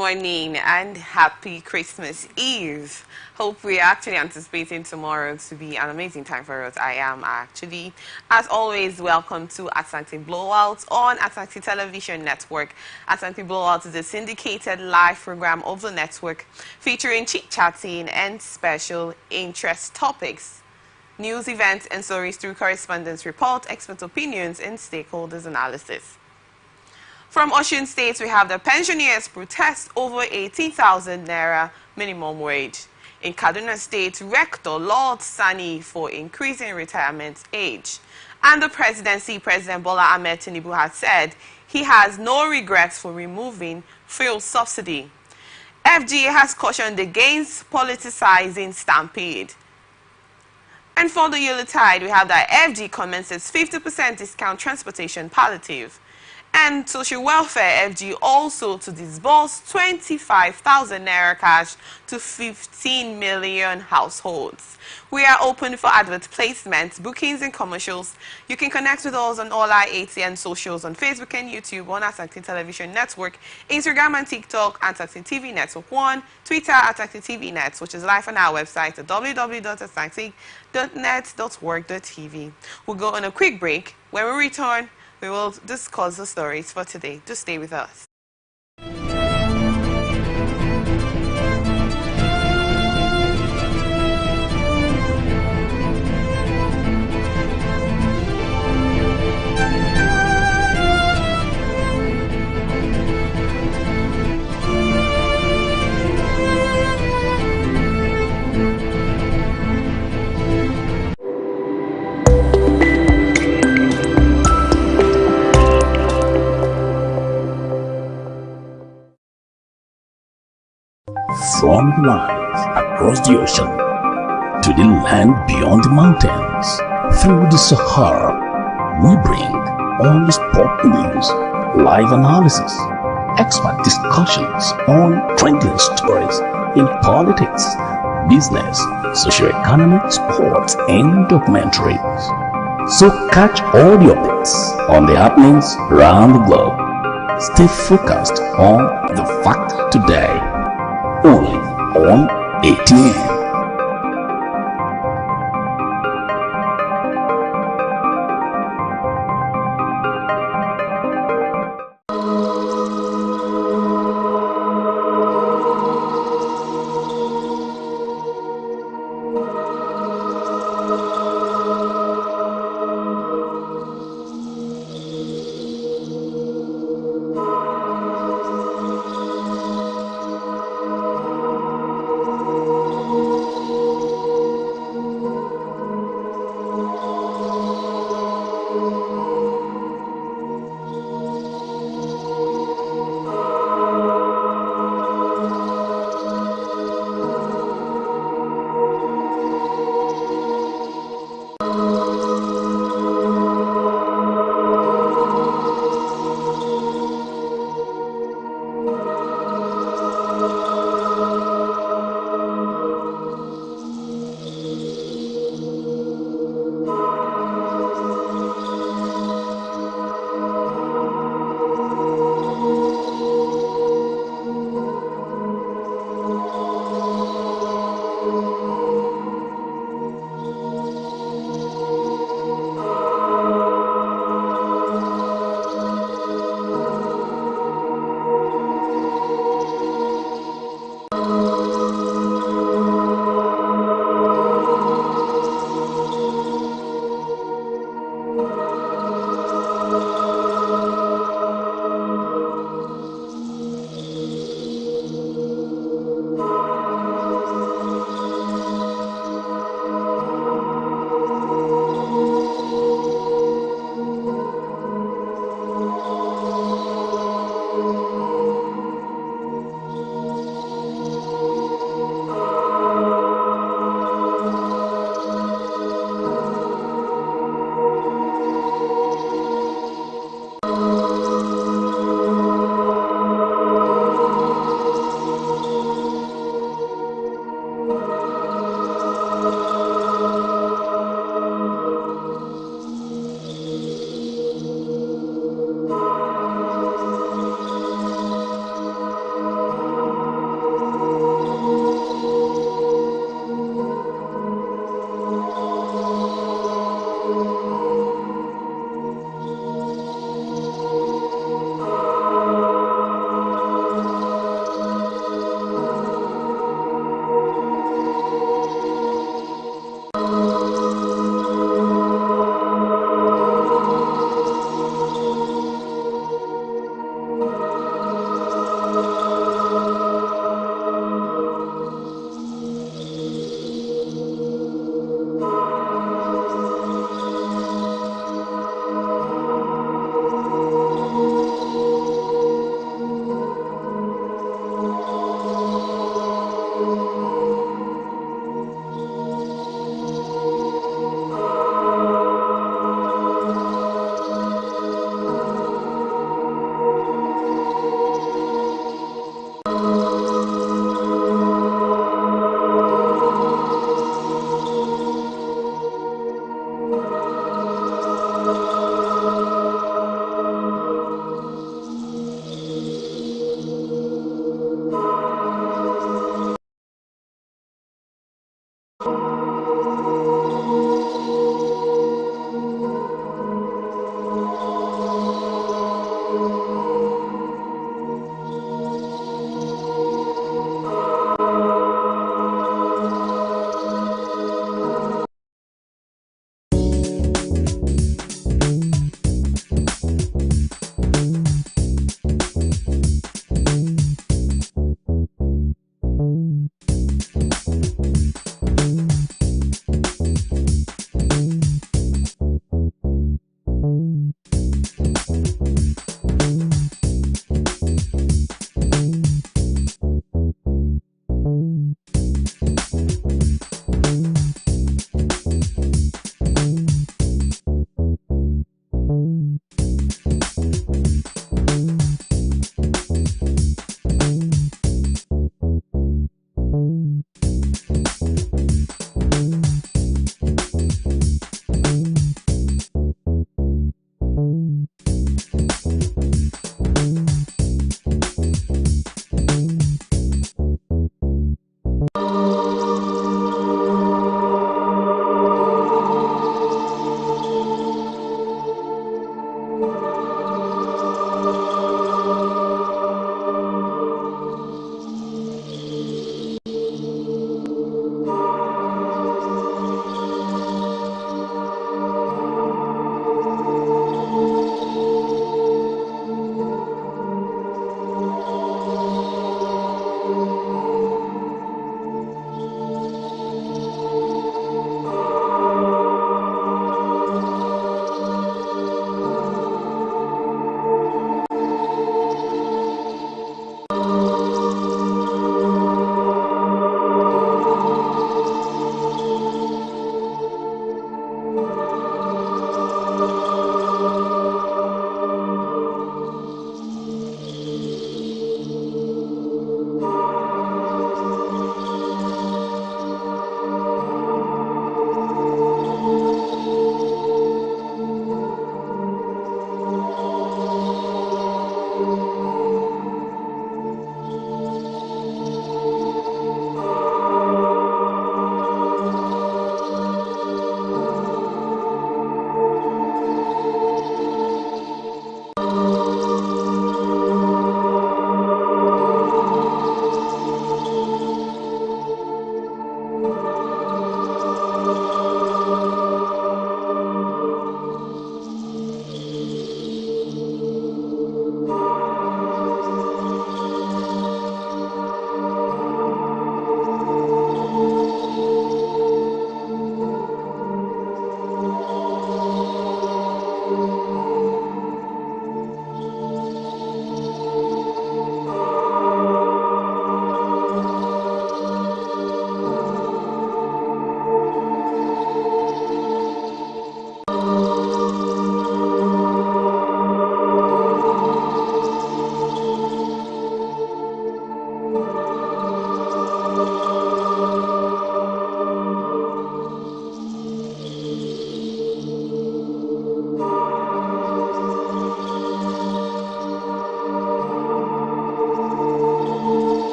morning and happy Christmas Eve. Hope we're actually anticipating tomorrow to be an amazing time for us. I am actually. As always, welcome to Asante Blowout on Asante Television Network. Asante Blowout is a syndicated live program of the network featuring chit-chatting and special interest topics, news, events, and stories through correspondence report, expert opinions, and stakeholders analysis. From Osun State, we have the pensioners protest over 18,000 naira minimum wage. In Kaduna State, Rector Lord Sani for increasing retirement age. And the presidency, President Bola Ahmed Tinubu has said he has no regrets for removing fuel subsidy. FGA has cautioned against politicizing stampede. And for the Yuletide, we have that FG commences 50% discount transportation palliative. And social welfare FG also to disburse 25,000 naira cash to 15 million households. We are open for advert placements, bookings, and commercials. You can connect with us on all our ATN socials on Facebook and YouTube on Asante Television Network, Instagram and TikTok at Asante TV Network 1, Twitter at Asante TV Net, which is live on our website at www.asante.net.work.tv. We'll go on a quick break. When we return, we will discuss the stories for today. Just stay with us. From the lines across the ocean to the land beyond the mountains, through the Sahara, we bring all the sport news, live analysis, expert discussions on trending stories in politics, business, socio-economic, sports, and documentaries. So catch all the updates on the happenings around the globe. Stay focused on the fact today. Only on ATN.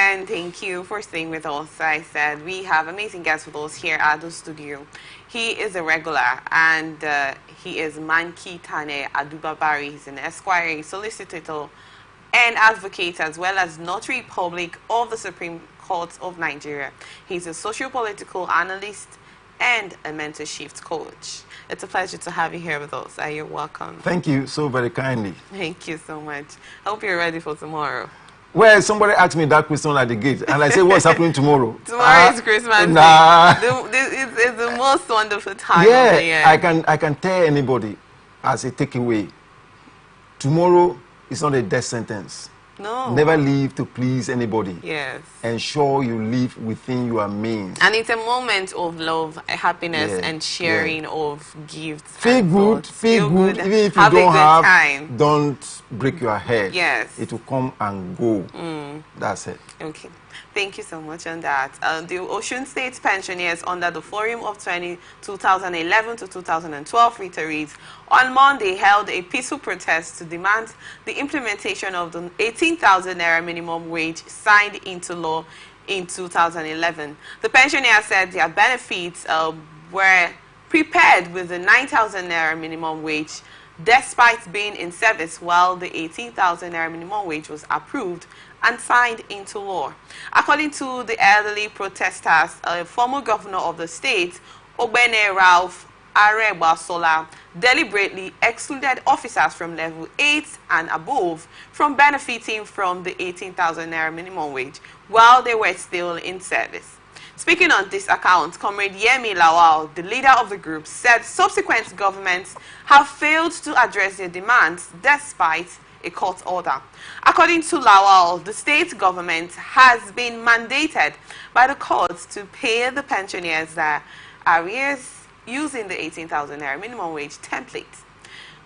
and thank you for staying with us. I said we have amazing guests with us here at the studio. He is a regular, and he is Manki Tane Adubabari. He's an Esquire, solicitor, and advocate, as well as notary public of the Supreme Court of Nigeria. He's a socio-political analyst and a mentorship coach. It's a pleasure to have you here with us. You're welcome. Thank you so very kindly. Thank you so much. I hope you're ready for tomorrow. Well, somebody asked me that question at the gate, and I said, what's happening tomorrow? Tomorrow is Christmas Nah. Day. It's the most wonderful time Yeah, of the year. I can tell anybody as a takeaway, tomorrow is not a death sentence. No. Never live to please anybody. Yes. Ensure you live within your means. And it's a moment of love, happiness, and sharing of gifts. Feel good, feel good. Even if you don't have, don't break your head. Yes. It will come and go. That's it. Okay. Thank you so much on that. The Osun State pensioners under the Forum of 2011 to 2012 retirees on Monday held a peaceful protest to demand the implementation of the 18,000 naira minimum wage signed into law in 2011. The pensioners said their benefits were prepared with the 9,000 naira minimum wage despite being in service, while the 18,000 naira minimum wage was approved and signed into law. According to the elderly protesters, a former governor of the state, Ogbene Ralph Aregbasola, deliberately excluded officers from level 8 and above from benefiting from the 18,000 naira minimum wage while they were still in service. Speaking on this account, Comrade Yemi Lawal, the leader of the group, said subsequent governments have failed to address their demands despite a court order. According to Lawal, the state government has been mandated by the courts to pay the pensioners their arrears using the 18,000 naira minimum wage template.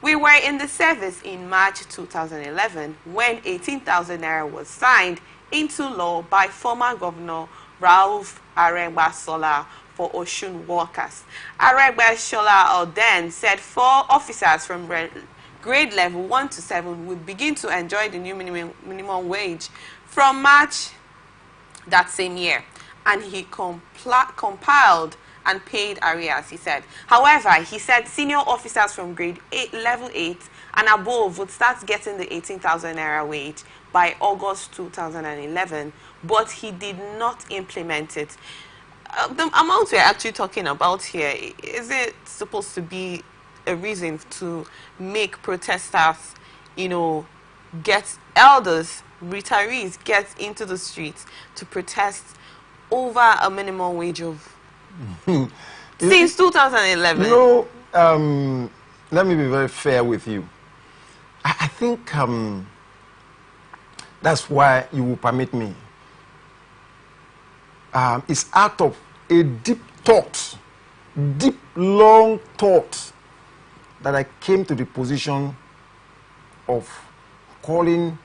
We were in the service in March 2011 when 18,000 naira was signed into law by former Governor Ralph Aregbasola for Osun workers. Aregbasola then said 4 officers from grade level 1 to 7 would begin to enjoy the new minimum wage from March that same year, and he compiled and paid arrears, he said. However, he said senior officers from level 8 and above would start getting the 18,000 naira wage by August 2011, but he did not implement it. The amount we're actually talking about here, is it supposed to be a reason to make protesters, get elders, retirees, get into the streets to protest over a minimum wage of since 2011? Let me be very fair with you. I think that's why you will permit me. It's out of a deep thought, deep, long thought, that I came to the position of calling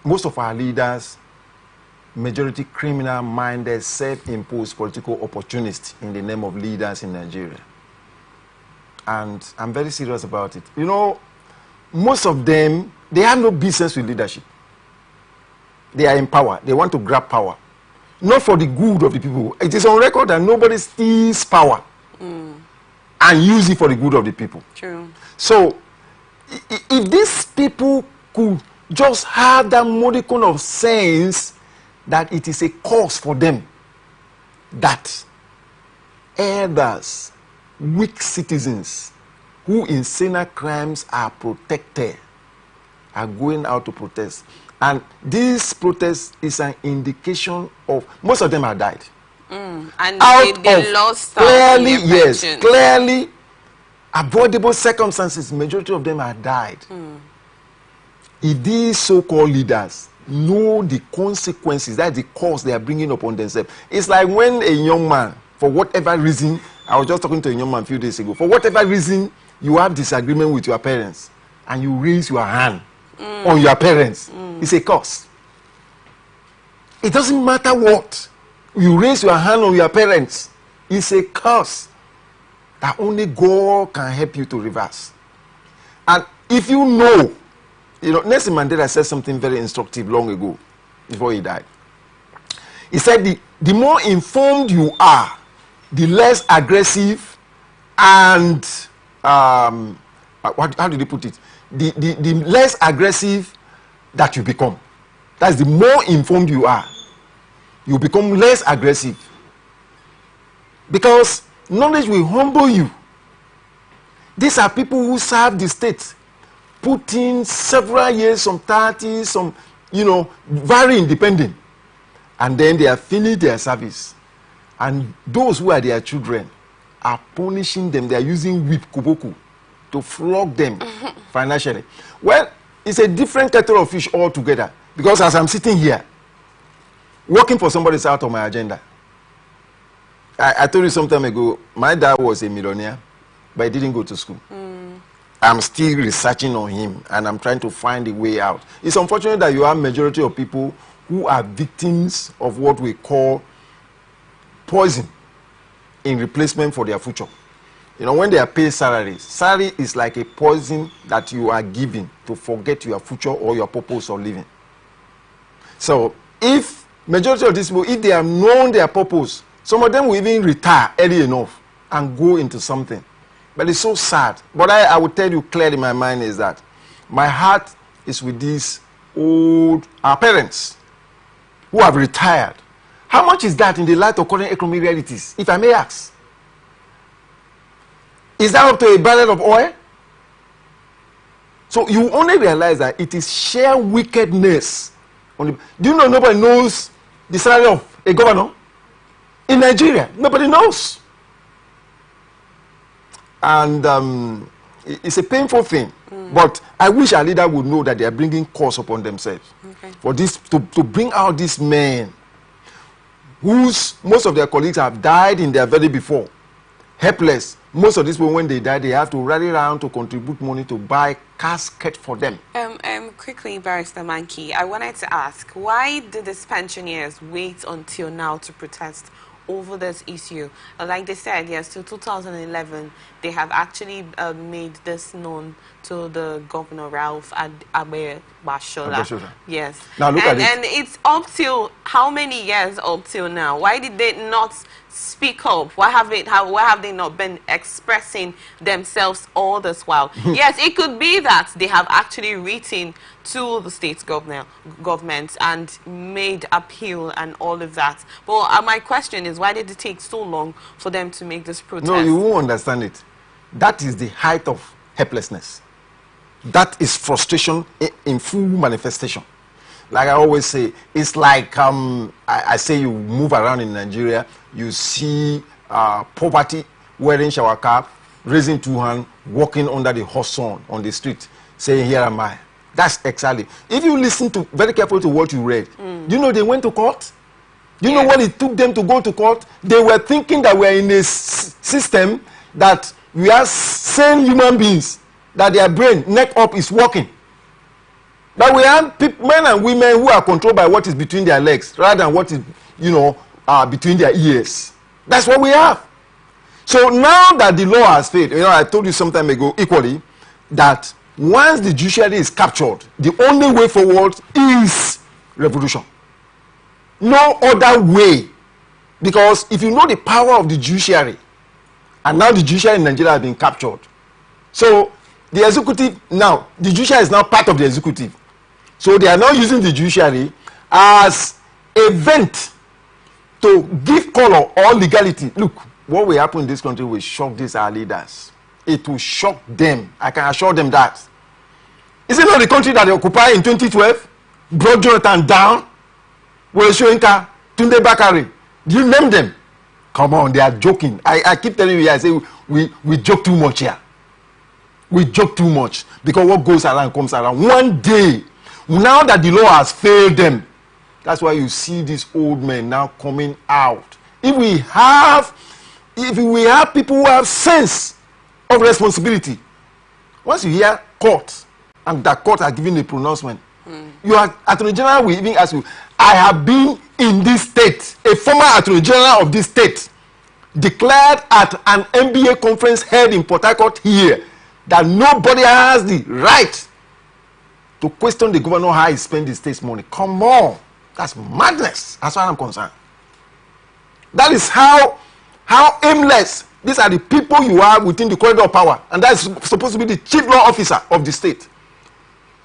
most of our leaders majority criminal-minded, self-imposed political opportunists in the name of leaders in Nigeria. And I'm very serious about it. Most of them, they have no business with leadership. They are in power. They want to grab power. Not for the good of the people. It is on record that nobody steals power and use it for the good of the people. True. So, if these people could just have that modicum of sense that it is a cause for them, that elders, weak citizens who in sinner crimes are protected, are going out to protest. And this protest is an indication of, most of them have died. And Out they of lost clearly, their yes, pension. clearly avoidable circumstances, majority of them have died. If these so-called leaders know the consequences, that's the cost they are bringing upon themselves. It's like when a young man, for whatever reason, I was just talking to a young man a few days ago, for whatever reason, you have disagreement with your parents, and you raise your hand on your parents. It's a curse. It doesn't matter what. You raise your hand on your parents. It's a curse that only God can help you to reverse. And if you know You know, Nelson Mandela said something very instructive long ago, before he died. He said, the more informed you are, the less aggressive and, how did he put it? The less aggressive that you become. That's the more informed you are. You become less aggressive. Because knowledge will humble you. These are people who serve the state, put in several years, some 30, some, you know, very independent. And then they are finished their service. And those who are their children are punishing them. They are using whip, kuboku, to flog them financially. Well, it's a different kettle of fish altogether. Because as I'm sitting here, working for somebody is out of my agenda. I told you some time ago, my dad was a millionaire, but he didn't go to school. I'm still researching on him, and I'm trying to find a way out. It's unfortunate that you have majority of people who are victims of what we call poison in replacement for their future. You know, when they are paid salary is like a poison that you are given to forget your future or your purpose of living. So, if majority of these people, if they have known their purpose, some of them will even retire early enough and go into something. But it's so sad. But I will tell you clearly, my mind is that my heart is with these our parents who have retired. How much is that in the light of current economic realities, if I may ask? Is that up to a barrel of oil? So you only realize that it is sheer wickedness. Do you know nobody knows the salary of a governor? In Nigeria, nobody knows. And it's a painful thing. But I wish our leader would know that they are bringing curse upon themselves. Okay. For this, to bring out these men whose most of their colleagues have died in their valley before, helpless. Most of these people, when they die, they have to rally around to contribute money to buy casket for them. Quickly, Barrister Mankey, I wanted to ask, why did the pensioners wait until now to protest over this issue? Like they said, yes, till 2011, they have actually made this known to the Governor Ralph Abe Bashola. Yes. Now look at it. And it's up till how many years up till now? Why did they not speak up? Why have they not been expressing themselves all this while? Yes, it could be that they have actually written to the state government and made appeal and all of that. But my question is, why did it take so long for them to make this protest? No, you won't understand it. That is the height of helplessness. That is frustration in full manifestation. Like I always say, it's like I say you move around in Nigeria, you see poverty wearing shower cap, raising two hands, walking under the hot sun on the street, saying, "Here am I." That's exactly. If you listen to very carefully to what you read, you know they went to court. You know what it took them to go to court? They were thinking that we're in a system that we are sane human beings, that their brain, neck up, is working. That we have men and women who are controlled by what is between their legs rather than what is, between their ears. That's what we have. So now that the law has failed, I told you some time ago equally that once the judiciary is captured, the only way forward is revolution. No other way. Because if you know the power of the judiciary, and now the judiciary in Nigeria has been captured. So the executive now, the judiciary is now part of the executive. So they are now using the judiciary as a vent to give color or legality. Look, what will happen in this country will shock these our leaders. It will shock them. I can assure them that. Is it not the country that they occupied in 2012? Brought Jonathan down? Shoyinka, Tunde Bakare. Do you name them? Come on, they are joking. I keep telling you, I say we joke too much here. We joke too much because what goes around comes around. One day, now that the law has failed them, that's why you see these old men now coming out. If we have people who have sense of responsibility, once you hear court and the court are giving a pronouncement, you are Attorney General will even ask you, I have been in this state, a former Attorney General of this state, declared at an NBA conference held in Port Harcourt here that nobody has the right to question the governor how he spent the state's money. Come on. That's madness, as far as I'm concerned. That is how aimless. These are the people you have within the corridor of power. And that's supposed to be the chief law officer of the state.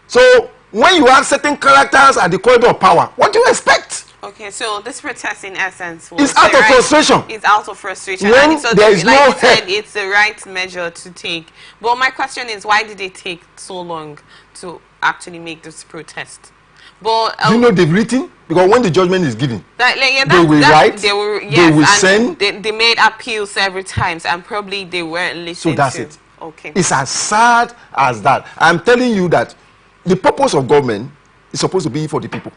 So when you have certain characters at the corridor of power, what do you expect? Okay, so this protest in essence was it's out of frustration. It's out of frustration. When and so there is like no you said, help. it's the right measure to take. But my question is, why did it take so long to actually make this protest? But do you know they've written? Because when the judgment is given, they will write, they will send. They made appeals several times, and probably they weren't listening. So that's to. it. Okay. It's as sad as that. I'm telling you that the purpose of government is supposed to be for the people.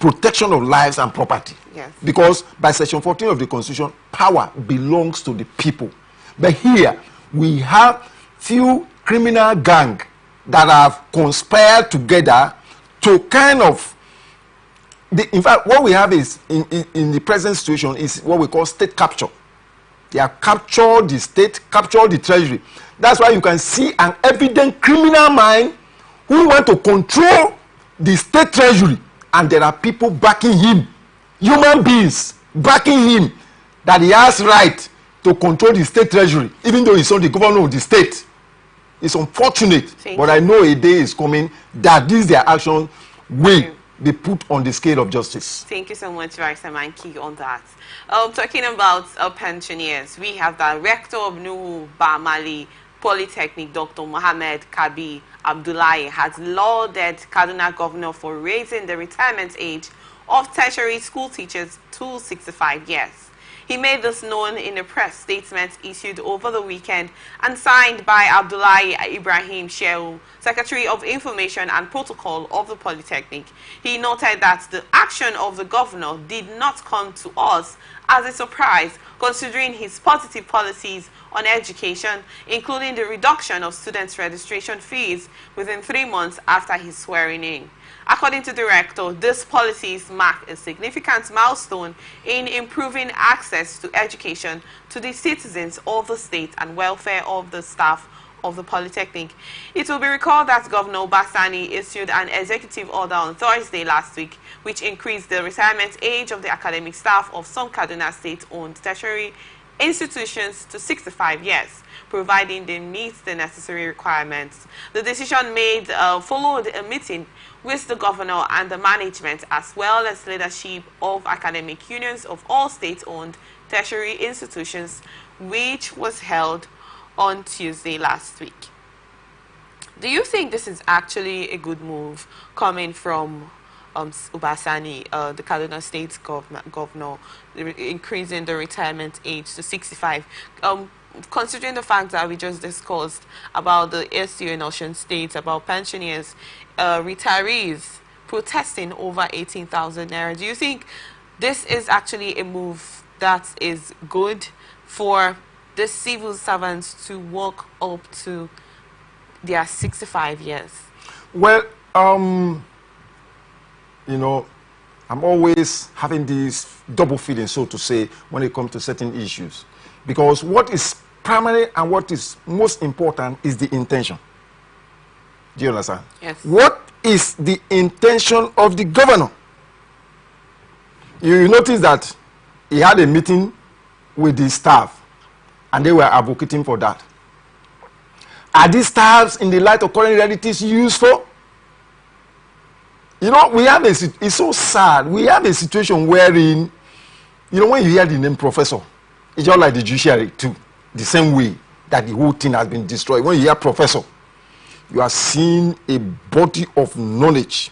Protection of lives and property. Yes. Because by section 14 of the Constitution, power belongs to the people. But here, we have few criminal gang that have conspired together to kind of, in fact, what we have is, in the present situation, is what we call state capture. They have captured the state, captured the treasury. That's why you can see an evident criminal mind who want to control the state treasury. And there are people backing him, human beings backing him, that he has right to control the state treasury, even though he's not the governor of the state. It's unfortunate, but I know a day is coming that these their actions will be put on the scale of justice. Thank you so much, Vice Manki, on that. Talking about pensioners, we have the rector of Nuhu Bamali Polytechnic, Dr. Mohammed Kabi Abdullahi, has lauded Kaduna governor for raising the retirement age of tertiary school teachers to 65 years. He made this known in a press statement issued over the weekend and signed by Abdullahi Ibrahim Shehu, Secretary of Information and Protocol of the Polytechnic. He noted that the action of the governor did not come to us as a surprise, considering his positive policies on education, including the reduction of students' registration fees within 3 months after his swearing in. According to the rector, these policies mark a significant milestone in improving access to education to the citizens of the state and welfare of the staff of the Polytechnic. It will be recalled that Governor Basani issued an executive order on Thursday last week, which increased the retirement age of the academic staff of some Kaduna state-owned tertiary institutions to 65 years, providing they meet the necessary requirements. The decision made followed a meeting with the governor and the management, as well as leadership of academic unions of all state-owned tertiary institutions, which was held on Tuesday last week. Do you think this is actually a good move coming from Ubasani, the Kaduna State governor, increasing the retirement age to 65? Considering the fact that we just discussed about the issue in Ocean State, about pensioners, retirees protesting over 18,000 naira, do you think this is actually a move that is good for the civil servants to walk up to their 65 years? Well, you know, I'm always having this double feeling, so to say, when it comes to certain issues. Because what is primary and what is most important is the intention. Do you understand? Yes. What is the intention of the governor? You notice that he had a meeting with the staff and they were advocating for that. Are these staffs, in the light of current realities, useful? You know, we have it's so sad. We have a situation wherein, you know, when you hear the name professor, it's just like the judiciary too. The same way that the whole thing has been destroyed. When you hear professor, you are seeing a body of knowledge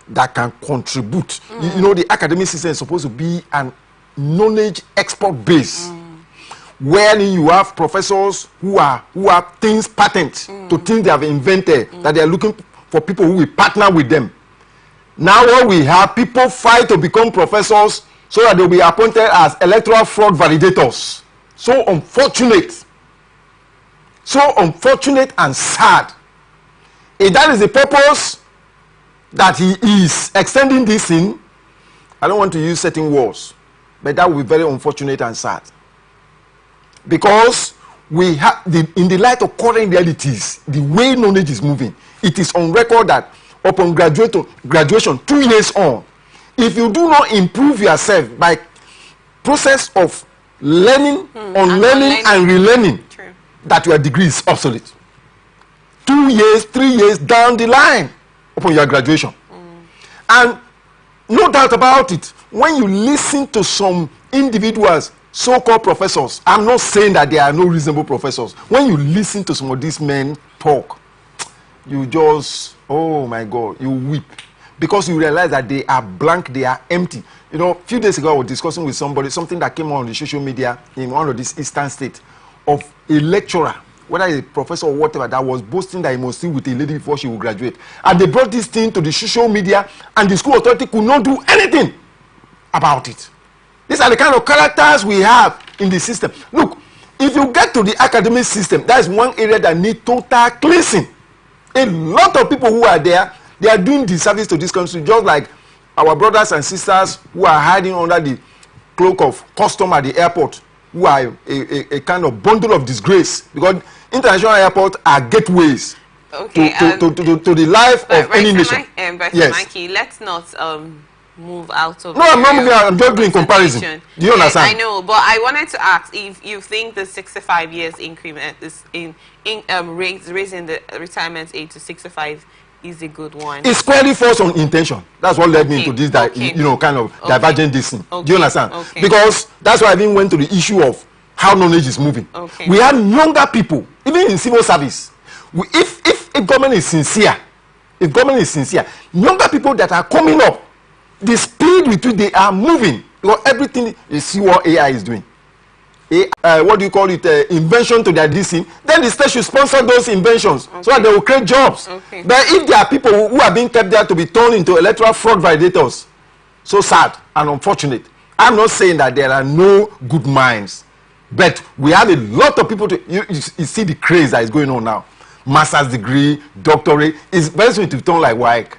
that can contribute. You know, the academic system is supposed to be an knowledge export base. Wherein you have professors who have things patent to things they have invented, that they are looking for people who will partner with them. Now what we have, people fight to become professors so that they will be appointed as electoral fraud validators. So unfortunate. So unfortunate and sad. If that is the purpose that he is extending this in, I don't want to use certain words, but that will be very unfortunate and sad. Because we have, in the light of current realities, the way knowledge is moving, it is on record that upon graduation 2 years on, if you do not improve yourself by process of learning, unlearning, and relearning, that your degree is obsolete. 2 years, 3 years down the line upon your graduation. And no doubt about it, when you listen to some individuals, so-called professors, I'm not saying that there are no reasonable professors. When you listen to some of these men talk, you just, oh my God, you weep. Because you realize that they are blank, they are empty. You know, a few days ago I was discussing with somebody, something that came on the social media in one of these eastern states, of a lecturer, whether a professor or whatever, that was boasting that he must sleep with a lady before she will graduate. And they brought this thing to the social media, and the school authority could not do anything about it. These are the kind of characters we have in the system. Look, if you get to the academic system, that is one area that needs total cleansing. A lot of people who are there, they are doing disservice to this country, just like our brothers and sisters who are hiding under the cloak of custom at the airport, who are a kind of bundle of disgrace, because international airports are gateways to the life of any nation. Yes. Mikey, let's not move out of. No, I'm not moving. I'm just doing comparison. Do you understand? I know, but I wanted to ask if you think the 65 years increment is raising the retirement age to 65 is a good one. It squarely falls on intention. That's what led me into this, kind of divergent this thing. Do you understand? Because that's why I even went to the issue of how knowledge is moving. We have younger people, even in civil service. If government is sincere, younger people that are coming up, the speed with which they are moving, because everything, you see what AI is doing. What do you call it? Invention to their DC. Then the state should sponsor those inventions so that they will create jobs. But if there are people who are being kept there to be turned into electoral fraud validators, so sad and unfortunate. I'm not saying that there are no good minds, but we have a lot of people you see the craze that is going on now. Master's degree, doctorate, is best way to turn like WAEC.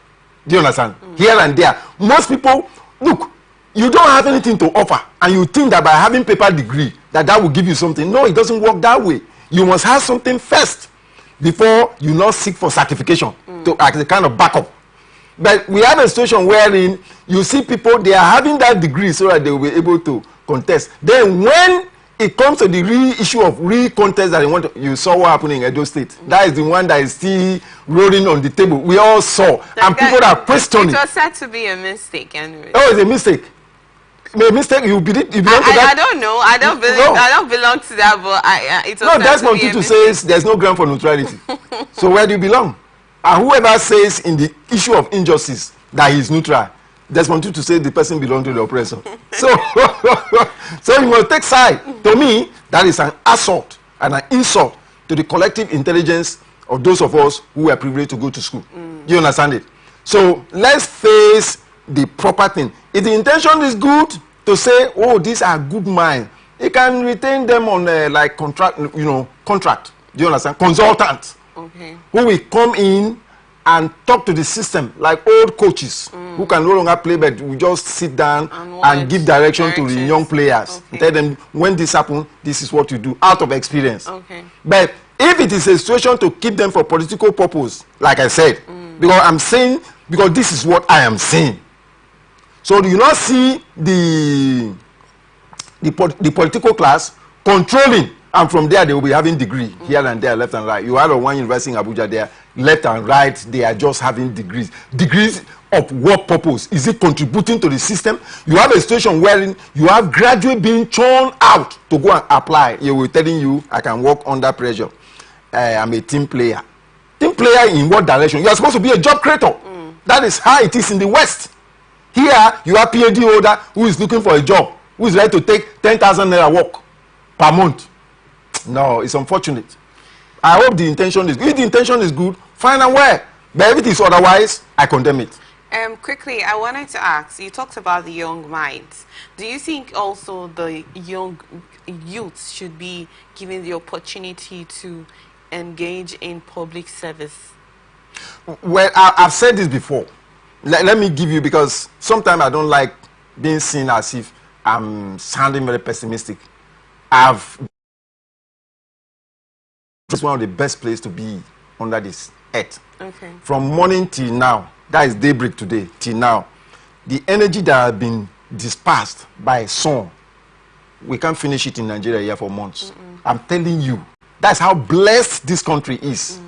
Do you understand? Here and there. Most people, look, you don't have anything to offer, and you think that by having paper degree, that will give you something. No, it doesn't work that way. You must have something first before you not seek for certification as a kind of backup. But we have a situation wherein you see people, they are having that degree so that they will be able to contest. Then when it comes to the issue of contest that they want to, you saw what happened in Edo State. That is the one that is still rolling on the table. We all saw. And people are questioning. It was said to be a mistake anyway. Oh, it's a mistake. A mistake, you belong to that? I don't know. I don't belong to that, but it was no, that's what Tutu says there's no ground for neutrality. So where do you belong? And whoever says in the issue of injustice that he's neutral, Desmond Tutu say the person belongs to the oppressor. So you must take side. To me, that is an assault and an insult to the collective intelligence of those of us who are privileged to go to school. Do you understand it? So let's face the proper thing. If the intention is good to say, oh, these are good minds, you can retain them on like contract. Do you understand? Consultants who will come in and talk to the system like old coaches who can no longer play, but we just sit down and give direction to the young players. Tell them, when this happens, this is what you do, out of experience. But if it is a situation to keep them for political purpose, like I said, because this is what I am saying. So do you not see the political class controlling, and from there they will be having degree here and there, left and right. You had one university in Abuja there, left and right, they are just having degrees. Degrees of what purpose? Is it contributing to the system? You have a situation wherein you have graduates being churned out to go and apply. They will telling you, I can work under pressure. I'm a team player. Team player in what direction? You are supposed to be a job creator. That is how it is in the West. Here, you have PhD holder who is looking for a job, who is ready to take 10,000 naira work per month. No, it's unfortunate. I hope the intention is good. If the intention is good, fine and well. But if it is otherwise, I condemn it. Quickly, I wanted to ask, you talked about the young minds. Do you think also the young youths should be given the opportunity to engage in public service? Well, I've said this before. Let me give you, because sometimes I don't like being seen as if I'm sounding very pessimistic. It's one of the best places to be under this earth. Okay. From morning till now, that is daybreak today, till now, the energy that has been dispersed by sun, we can't finish it in Nigeria here for months. I'm telling you, that's how blessed this country is.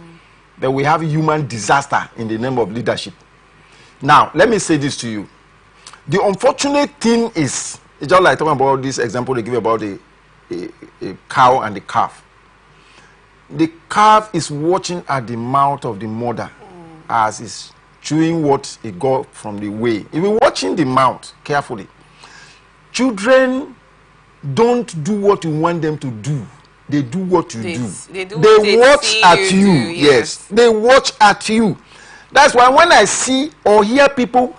That we have human disaster in the name of leadership. Now, let me say this to you. The unfortunate thing is, it's just like talking about this example they give about a cow and the calf. The calf is watching at the mouth of the mother as it's chewing what it got from the way. If you're watching the mouth carefully, children don't do what you want them to do. They do what you do. They watch at you. Yes. They watch at you. That's why when I see or hear people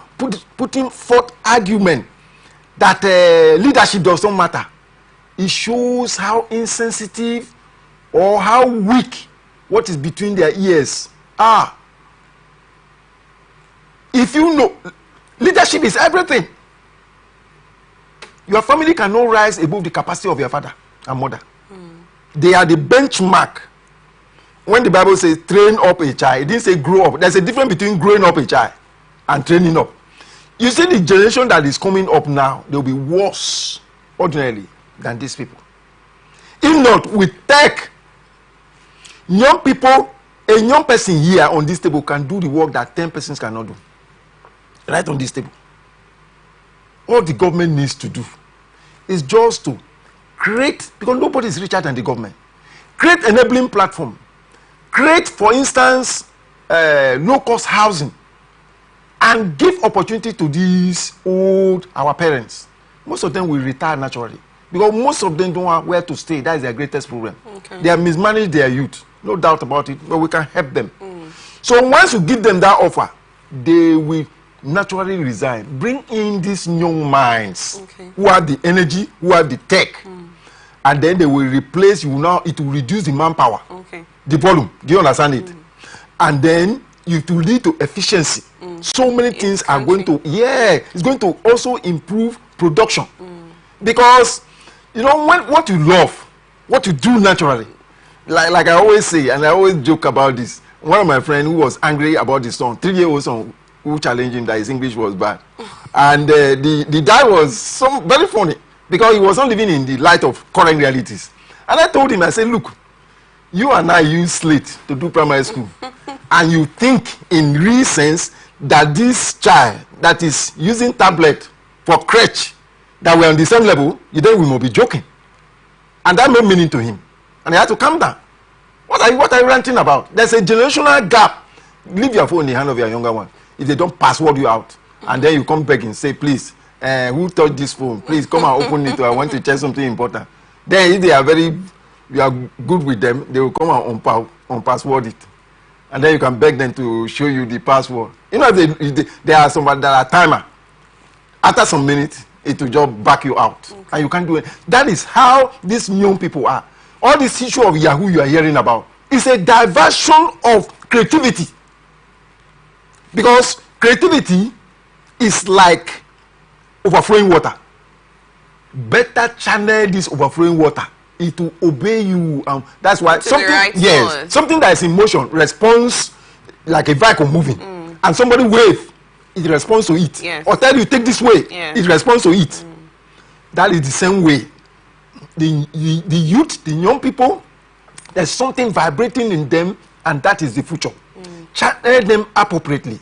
putting forth argument that leadership does not matter, it shows how insensitive or how weak what is between their ears are. If you know, leadership is everything. Your family cannot rise above the capacity of your father and mother. They are the benchmark. When the Bible says train up a child, it didn't say grow up. There's a difference between growing up a child and training up. You see, the generation that is coming up now, they'll be worse ordinarily than these people. If not, with tech, young people, a young person here on this table can do the work that 10 persons cannot do. Right on this table. All the government needs to do is just to create, because nobody is richer than the government, create enabling platform. Create, for instance, low-cost housing and give opportunity to these our parents. Most of them will retire naturally because most of them don't have where to stay. That is their greatest problem. Okay. They have mismanaged their youth, no doubt about it, but we can help them. So once you give them that offer, they will naturally resign. Bring in these young minds who have the energy, who have the tech, and then they will replace you. Now it will reduce the manpower. The volume, do you understand it? And then it will lead to efficiency. So many things are going to, it's going to also improve production. Because, you know, what you love, what you do naturally, like I always say, and I always joke about this, one of my friends who was angry about the son, 3-year-old son, who challenged him that his English was bad. And the guy was very funny because he was not living in the light of current realities. And I told him, I said, look, you and I use slate to do primary school. And you think in real sense that this child that is using tablet for crutch, that we're on the same level, you think we must be joking. And that made meaning to him. And he had to calm down. What are you ranting about? There's a generational gap. Leave your phone in the hand of your younger one. If they don't password you out, and then you come back and say, please, who touched this phone? Please come and open it. I want to check something important. Then if they are you are good with them, they will come and unpassword it. And then you can beg them to show you the password. You know, there are some that are timer. After some minutes, it will just back you out. And you can't do it. That is how these young people are. All this issue of Yahoo you are hearing about is a diversion of creativity. Because creativity is like overflowing water. Better channel this overflowing water. It will obey you. That's why something that is in motion responds like a vehicle moving. And somebody wave, it responds to it. Or tell you take this way, it responds to it. That is the same way. The youth, the young people, there's something vibrating in them, and that is the future. Channel them appropriately.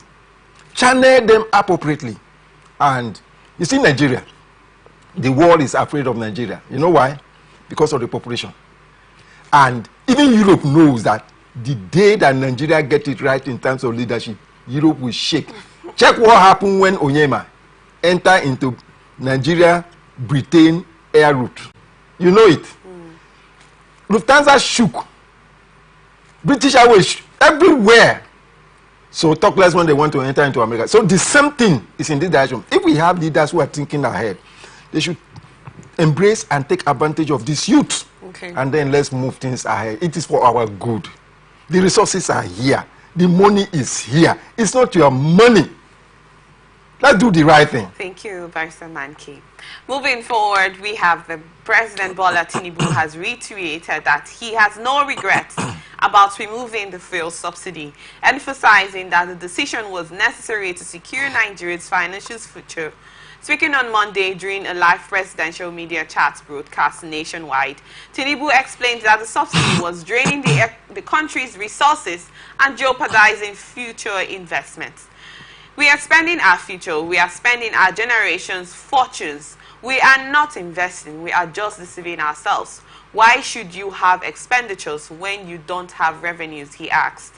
Channel them appropriately. And you see, Nigeria, the world is afraid of Nigeria. You know why? Because of the population. And even Europe knows that the day that Nigeria gets it right in terms of leadership, Europe will shake. Check what happened when Onyema entered into Nigeria-Britain air route. You know it. Lufthansa shook. British Airways everywhere. So talk less when they want to enter into America. So the same thing is in this direction. If we have leaders who are thinking ahead, they should embrace and take advantage of this youth. And then let's move things ahead. It is for our good. The resources are here. The money is here. It's not your money. Let's do the right thing. Thank you, Barrister Manki. Moving forward, we have the President Bola Tinubu has reiterated that he has no regrets about removing the fuel subsidy, emphasizing that the decision was necessary to secure Nigeria's financial future. Speaking on Monday during a live presidential media chat broadcast nationwide, Tinubu explained that the subsidy was draining the country's resources and jeopardizing future investments. We are spending our future, we are spending our generation's fortunes. We are not investing, we are just deceiving ourselves. Why should you have expenditures when you don't have revenues, he asked.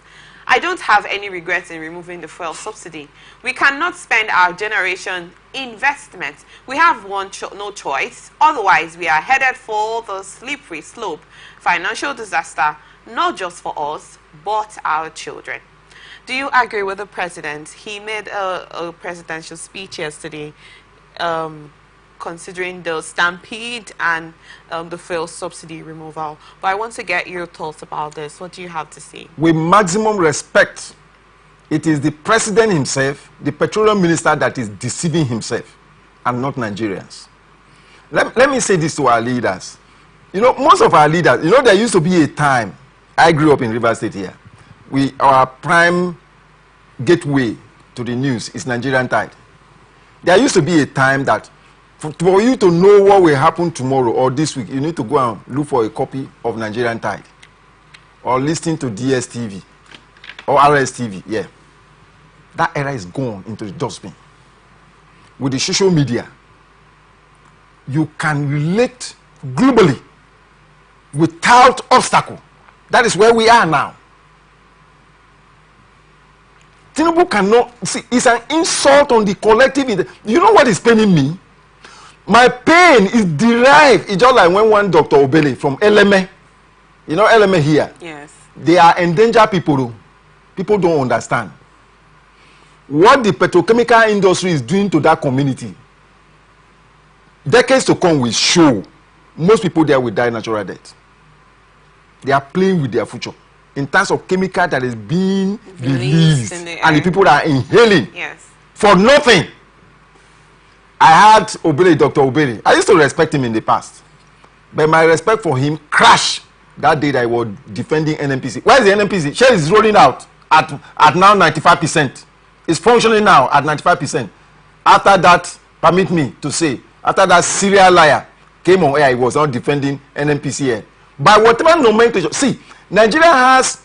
I don't have any regrets in removing the fuel subsidy. We cannot spend our generation investments. We have no choice. Otherwise, we are headed for the slippery slope. Financial disaster, not just for us, but our children. Do you agree with the president? He made a presidential speech yesterday considering the stampede and the fuel subsidy removal. But I want to get your thoughts about this. What do you have to say? With maximum respect, it is the president himself, the petroleum minister, that is deceiving himself and not Nigerians. Let me say this to our leaders. You know, most of our leaders, you know, there used to be a time, I grew up in River State here, our prime gateway to the news is Nigerian Tide. There used to be a time that for you to know what will happen tomorrow or this week, you need to go and look for a copy of Nigerian Tide or listen to DSTV or RSTV. Yeah. That era is gone into the dustbin. With the social media, you can relate globally without obstacle. That is where we are now. Tinubu cannot see. It's an insult on the collective. You know what is paining me? My pain is derived. It's just like when one Dr. Obele from Eleme, you know Eleme here? Yes. They are endangered people. People don't understand. What the petrochemical industry is doing to that community, decades to come will show most people there will die natural death. They are playing with their future in terms of chemical that is being released and the people are inhaling for nothing. I had Obele, Dr. Obele. I used to respect him in the past. But my respect for him crashed that day that I was defending NNPC. Where is the NNPC? Share is rolling out at now 95%. It's functioning now at 95%. After that, permit me to say, after that serial liar came on air, he was not defending NNPC here. By whatever nomenclature, see, Nigeria has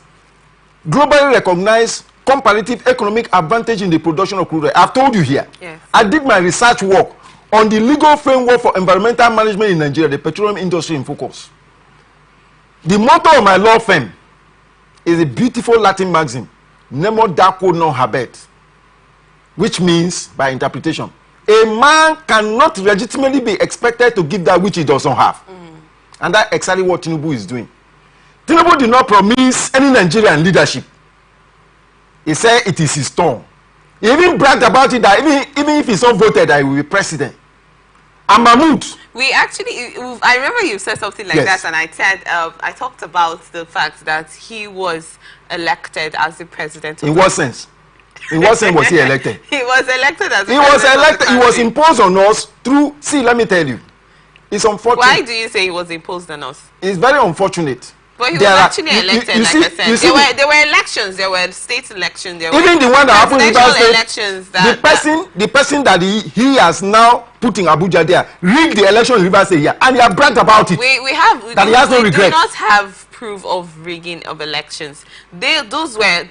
globally recognized comparative economic advantage in the production of crude oil. I've told you here. Yes. I did my research work on the legal framework for environmental management in Nigeria, the petroleum industry in focus. The motto of my law firm is a beautiful Latin maxim, nemo daquo non habet, which means, by interpretation, a man cannot legitimately be expected to give that which he does not have. And that's exactly what Tinubu is doing. Tinubu did not promise any Nigerian leadership. He said it is his turn. He even bragged about it that even if he's not voted, that he will be president. And Mahmoud. We actually, I remember you said something like that, and I said, I talked about the fact that he was elected as the president. In what sense? In what sense was he elected? He was elected as the president. He was elected. He was imposed on us through. See, let me tell you, it's unfortunate. Why do you say he was imposed on us? It's very unfortunate. But he was actually elected, like I said. There were elections, there were state elections, there even were the one that happened in elections. The person that he has now put in Abuja there rigged the election in Rivers State here, and he has bragged about it. We have that he has no regret. We do not have proof of rigging of elections. Those were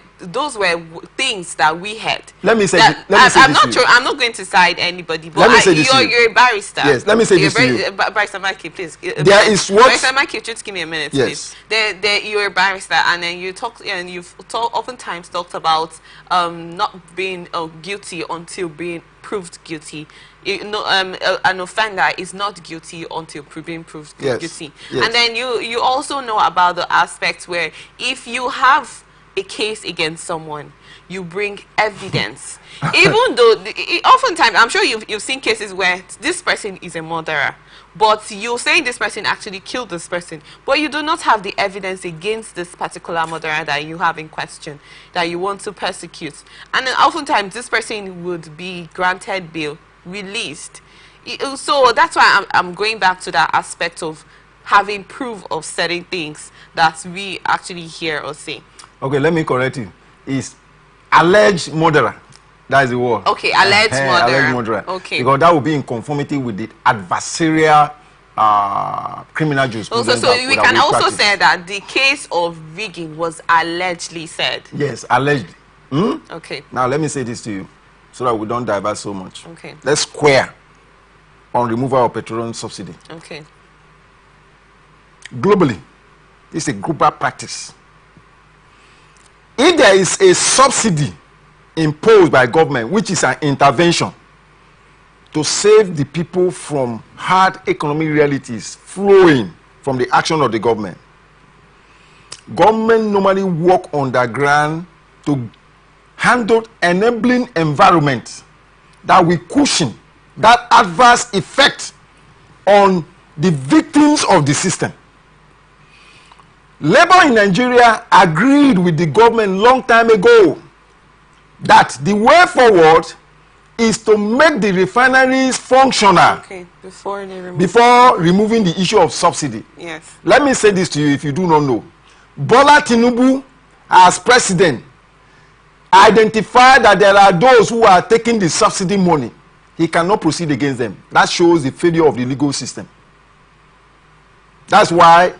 things that we had. Let me say. I'm not going to side anybody, but you're a barrister. Yes. Let me say this to you. Barrister Mikey, please. There is what. Barrister Mikey, just give me a minute, please. You're a barrister, and then you've oftentimes talked about not being guilty until being proved guilty. An offender is not guilty until being proved guilty. Yes. And then you also know about the aspect where if you have a case against someone, you bring evidence. Even though, oftentimes, I'm sure you've seen cases where this person is a murderer, but you're saying this person actually killed this person, but you do not have the evidence against this particular murderer that you have in question, that you want to persecute. And then oftentimes, this person would be granted bail, released. So that's why I'm going back to that aspect of having proof of certain things that we actually hear or see. Okay, let me correct you. It's alleged murderer. That is the word. Okay, alleged murderer. Alleged murderer. Okay. Because that will be in conformity with the adversarial criminal jurisprudence. Also, so we can also say that the case of rigging was allegedly said. Yes, alleged. Okay. Now, let me say this to you so that we don't divert so much. Okay. Let's square on removal of petroleum subsidy. Okay. Globally, this is a global practice. If there is a subsidy imposed by government, which is an intervention to save the people from hard economic realities flowing from the action of the government, government normally work underground to handle enabling environment that will cushion that adverse effect on the victims of the system. Labour in Nigeria agreed with the government long time ago that the way forward is to make the refineries functional. Okay, before removing the issue of subsidy. Yes. Let me say this to you if you do not know. Bola Tinubu, as president, identified that there are those who are taking the subsidy money. He cannot proceed against them. That shows the failure of the legal system. That's why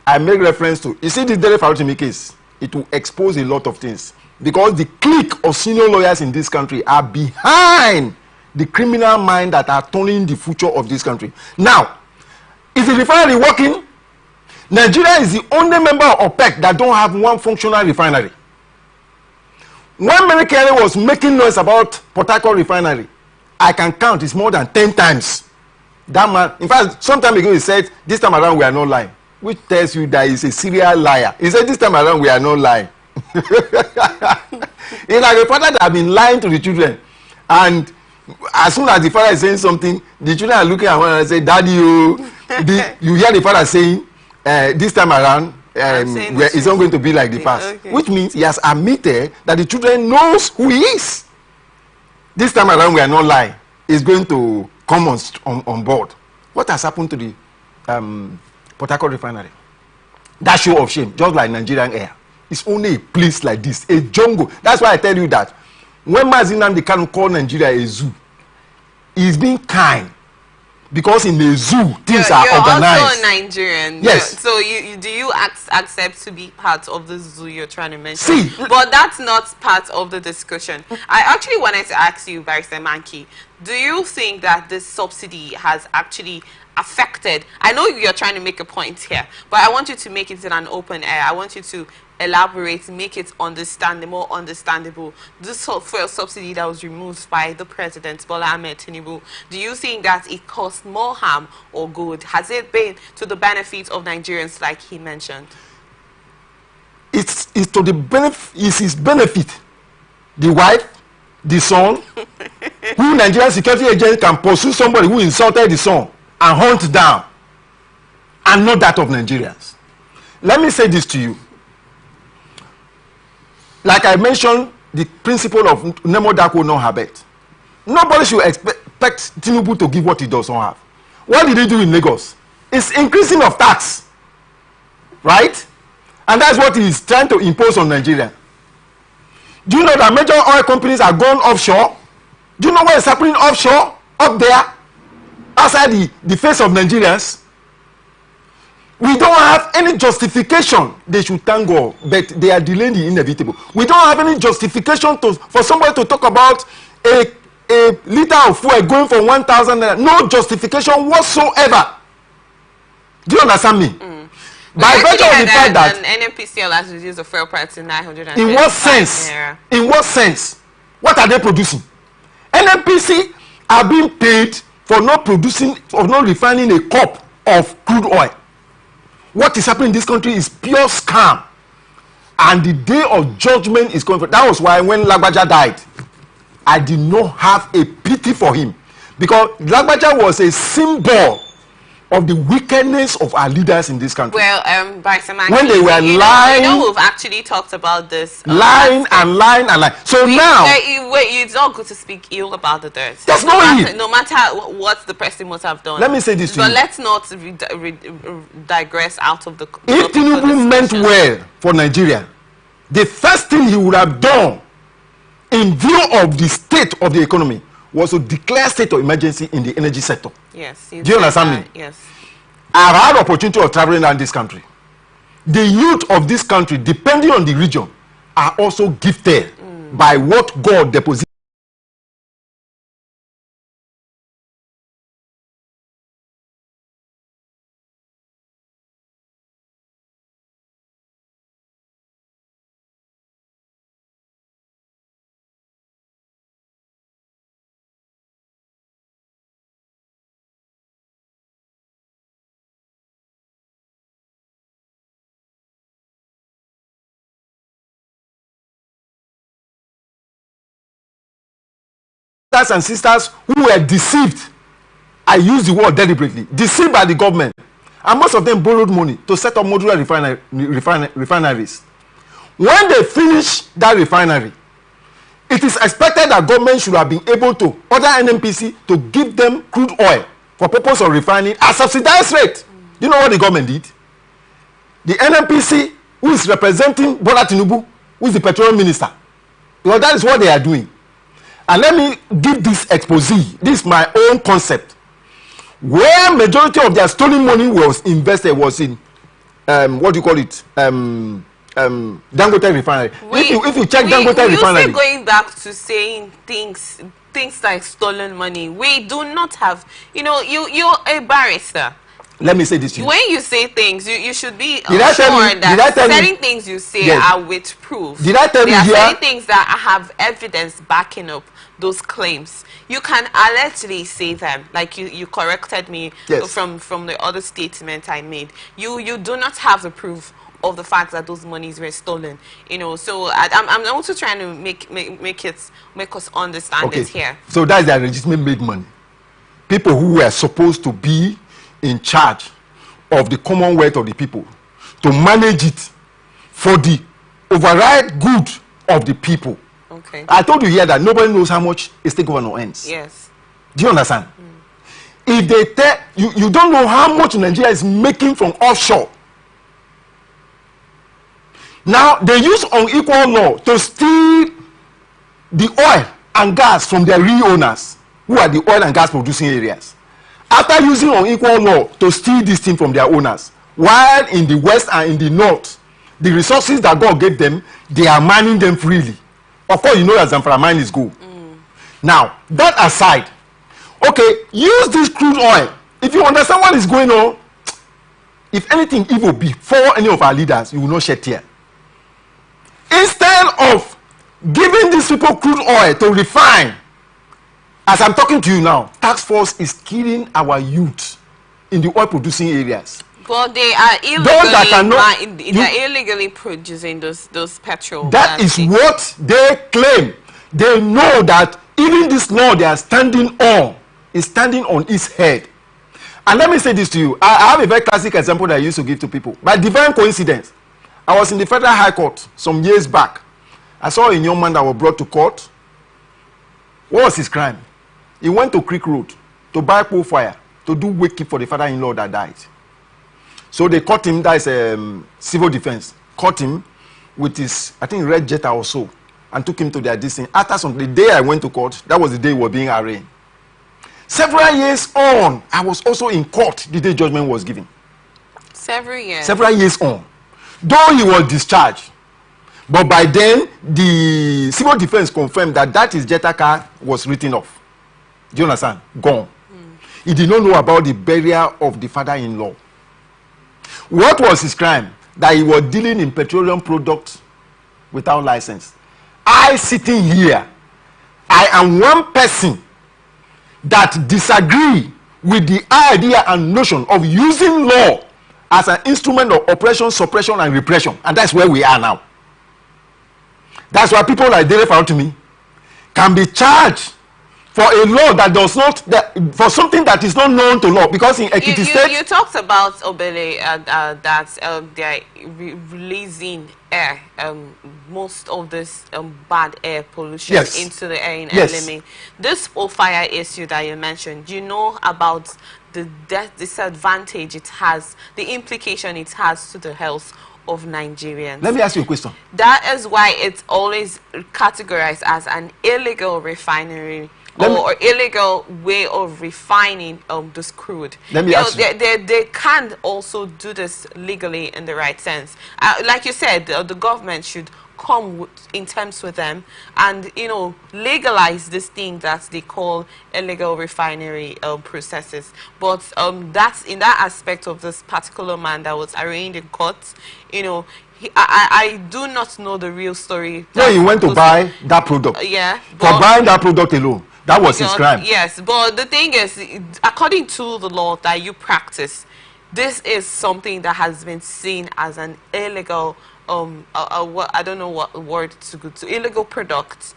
I make reference to, you see this Dele Farotimi case, it will expose a lot of things. Because the clique of senior lawyers in this country are behind the criminal mind that are turning the future of this country. Now, is the refinery working? Nigeria is the only member of OPEC that don't have one functional refinery. When Mary Carey was making noise about Port Harcourt refinery, I can count, it's more than 10 times. That man, in fact, some time ago he said, this time around we are not lying. Which tells you that he's a serial liar. He said, this time around we are not lying. It's like a father that has been lying to the children. And as soon as the father is saying something, the children are looking at one and say, Daddy, you hear the father saying, this time around, it's not going to be like the past. Okay. Which means he has admitted that the children knows who he is. This time around we are not lying. He's going to come on board. What has happened to the Port Harcourt refinery? That show of shame, just like Nigerian Air. It's only a place like this, a jungle. That's why I tell you that when Mazi Nnamdi Kanu called Nigeria a zoo, he's being kind. Because in a zoo, things are organized. You're also Nigerian. Yes. So do you accept to be part of the zoo you're trying to mention? See. But that's not part of the discussion. I actually wanted to ask you, Barrister Mankey, do you think that this subsidy has actually affected? I know you're trying to make a point here, but I want you to make it in an open air. I want you to elaborate, make it more understandable. This fuel subsidy that was removed by the President, Bola Ahmed Tinubu, do you think that it caused more harm or good? Has it been to the benefit of Nigerians like he mentioned? It's to the benefit, it's his benefit. The wife, the son, who Nigerian security agents can pursue somebody who insulted the son and hunt down, and not that of Nigerians. Let me say this to you. Like I mentioned, the principle of Nemo Dako no habet. Nobody should expect Tinubu to give what he does not have. What did he do in Lagos? It's increasing of tax. Right? And that's what he is trying to impose on Nigeria. Do you know that major oil companies are gone offshore? Do you know what is happening offshore? Up there? Outside the face of Nigerians? We don't have any justification. They should thank God, but they are delaying the inevitable. We don't have any justification for somebody to talk about a liter of fuel going for 1,000 naira. No justification whatsoever. Do you understand me? By virtue of the fact that NNPCL has reduced the fuel price to 900. In what sense? In what sense? What are they producing? NNPC are being paid for not producing or not refining a cup of crude oil. What is happening in this country is pure scam. And the day of judgment is coming. That was why when Lagbaja died, I did not have a pity for him, because Lagbaja was a symbol of the wickedness of our leaders in this country. Well, when they were lying, we've actually talked about this. Lying and lying and lying. So now, it's not good to speak ill about the dirt. That's no matter what the person must have done. Let me say this to you. But let's not digress out of the. If Tinubu meant well for Nigeria, the first thing he would have done, in view of the state of the economy, was to declare state of emergency in the energy sector. Yes. Do you understand me? Yes. I've had opportunity of traveling around this country. The youth of this country, depending on the region, are also gifted by what God deposited. Brothers and sisters who were deceived, I use the word deliberately, deceived by the government, and most of them borrowed money to set up modular refineries. When they finish that refinery, it is expected that government should have been able to order NNPC to give them crude oil for purpose of refining at subsidized rate. Do you know what the government did? The NNPC, who is representing Bola Tinubu, who is the petroleum minister, because that is what they are doing. And let me give this expose. This is my own concept. Where majority of their stolen money was invested was in what do you call it? Dangote refinery. If you check Dangote refinery, still going back to saying things like stolen money. We do not have. You're a barrister. Let me say this to you. When you say things, you should be sure that certain things you say are with proof. Did I tell you here? There are certain things that have evidence backing up those claims. You can allegedly say them, like you corrected me from the other statement I made. You do not have the proof of the fact that those monies were stolen. So I'm also trying to make us understand it here. So that's their legitimate made money. People who were supposed to be in charge of the commonwealth of the people, to manage it for the override good of the people. Okay. I told you here that nobody knows how much a state governor earns. Yes. Do you understand? If they tell you don't know how much Nigeria is making from offshore. Now they use unequal law to steal the oil and gas from their real owners, who are the oil and gas producing areas. After using unequal law to steal this thing from their owners, while in the west and in the north, the resources that God gave them, they are mining them freely. Of course, you know that Zamfara mine is gold. Now, that aside, okay, use this crude oil. If you understand what is going on, if anything evil before any of our leaders, you will not shed tear. Instead of giving these people crude oil to refine, as I'm talking to you now, task force is killing our youth in the oil producing areas. But they are illegally producing those petrol. That is what they claim. They know that even this law they are standing on is standing on its head. And let me say this to you. I have a very classic example that I used to give to people. By divine coincidence, I was in the Federal High Court some years back. I saw a young man that was brought to court. What was his crime? He went to Creek Road to buy coal fire to do wake-keep for the father-in-law that died. So they caught him, that is civil defense, caught him with his, I think, red Jetta or so, and took him to their distance. After the day I went to court, that was the day we were being arraigned. Several years on, I was also in court the day judgment was given. Several years on. Though he was discharged, but by then, the civil defense confirmed that his Jetta car was written off. Do you understand? Gone. He did not know about the burial of the father-in-law. What was his crime? That he was dealing in petroleum products without license. I sitting here, I am one person that disagree with the idea and notion of using law as an instrument of oppression, suppression, and repression. And that's where we are now. That's why people like Dele Farotimi can be charged for a law that does not, for something that is not known to law, because in Ekiti State... You talked about Obele, that they're releasing air, most of this bad air pollution into the air in Eleme. This fire issue that you mentioned, do you know about the disadvantage it has, the implication it has to the health of Nigerians? Let me ask you a question. That is why it's always categorized as an illegal refinery or illegal way of refining this crude. Let me ask you. They can also do this legally in the right sense. Like you said, the government should come in terms with them and, you know, legalize this thing that they call illegal refinery processes. But that's in that aspect of this particular man that was arraigned in court, you know, I do not know the real story. No, he went to buy that product. Yeah. For buying that product alone. That was his crime. Yes, but the thing is, according to the law that you practice, this is something that has been seen as an illegal, I don't know what word to go to, illegal product.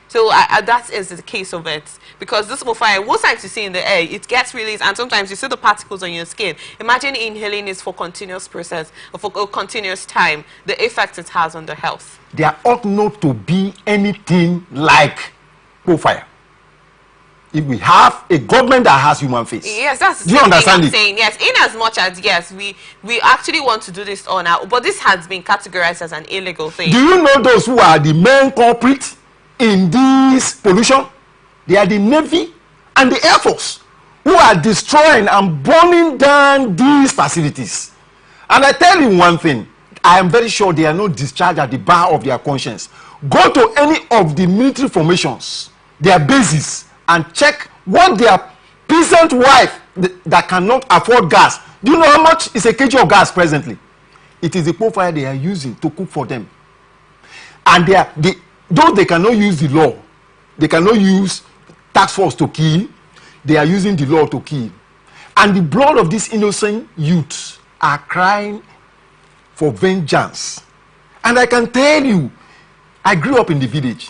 So that is the case of it. Because this fire, most times you see in the air, it gets released, and sometimes you see the particles on your skin. Imagine inhaling this for continuous process, or for a continuous time, the effect it has on the health. There ought not to be anything like fire. If we have a government that has human face. Yes, that's do you understand I'm saying. Yes, in as much as yes, we actually want to do this on our, but this has been categorized as an illegal thing. Do you know those who are the main culprits in this pollution? They are the Navy and the Air Force, who are destroying and burning down these facilities. And I tell you one thing, I am very sure they are not discharged at the bar of their conscience. Go to any of the military formations, their bases, and check what their peasant wife that cannot afford gas. Do you know how much is a kg of gas presently? It is the coal fire they are using to cook for them. And though they cannot use the law, they cannot use task force to kill, they are using the law to kill. And the blood of these innocent youths are crying for vengeance. And I can tell you, I grew up in the village.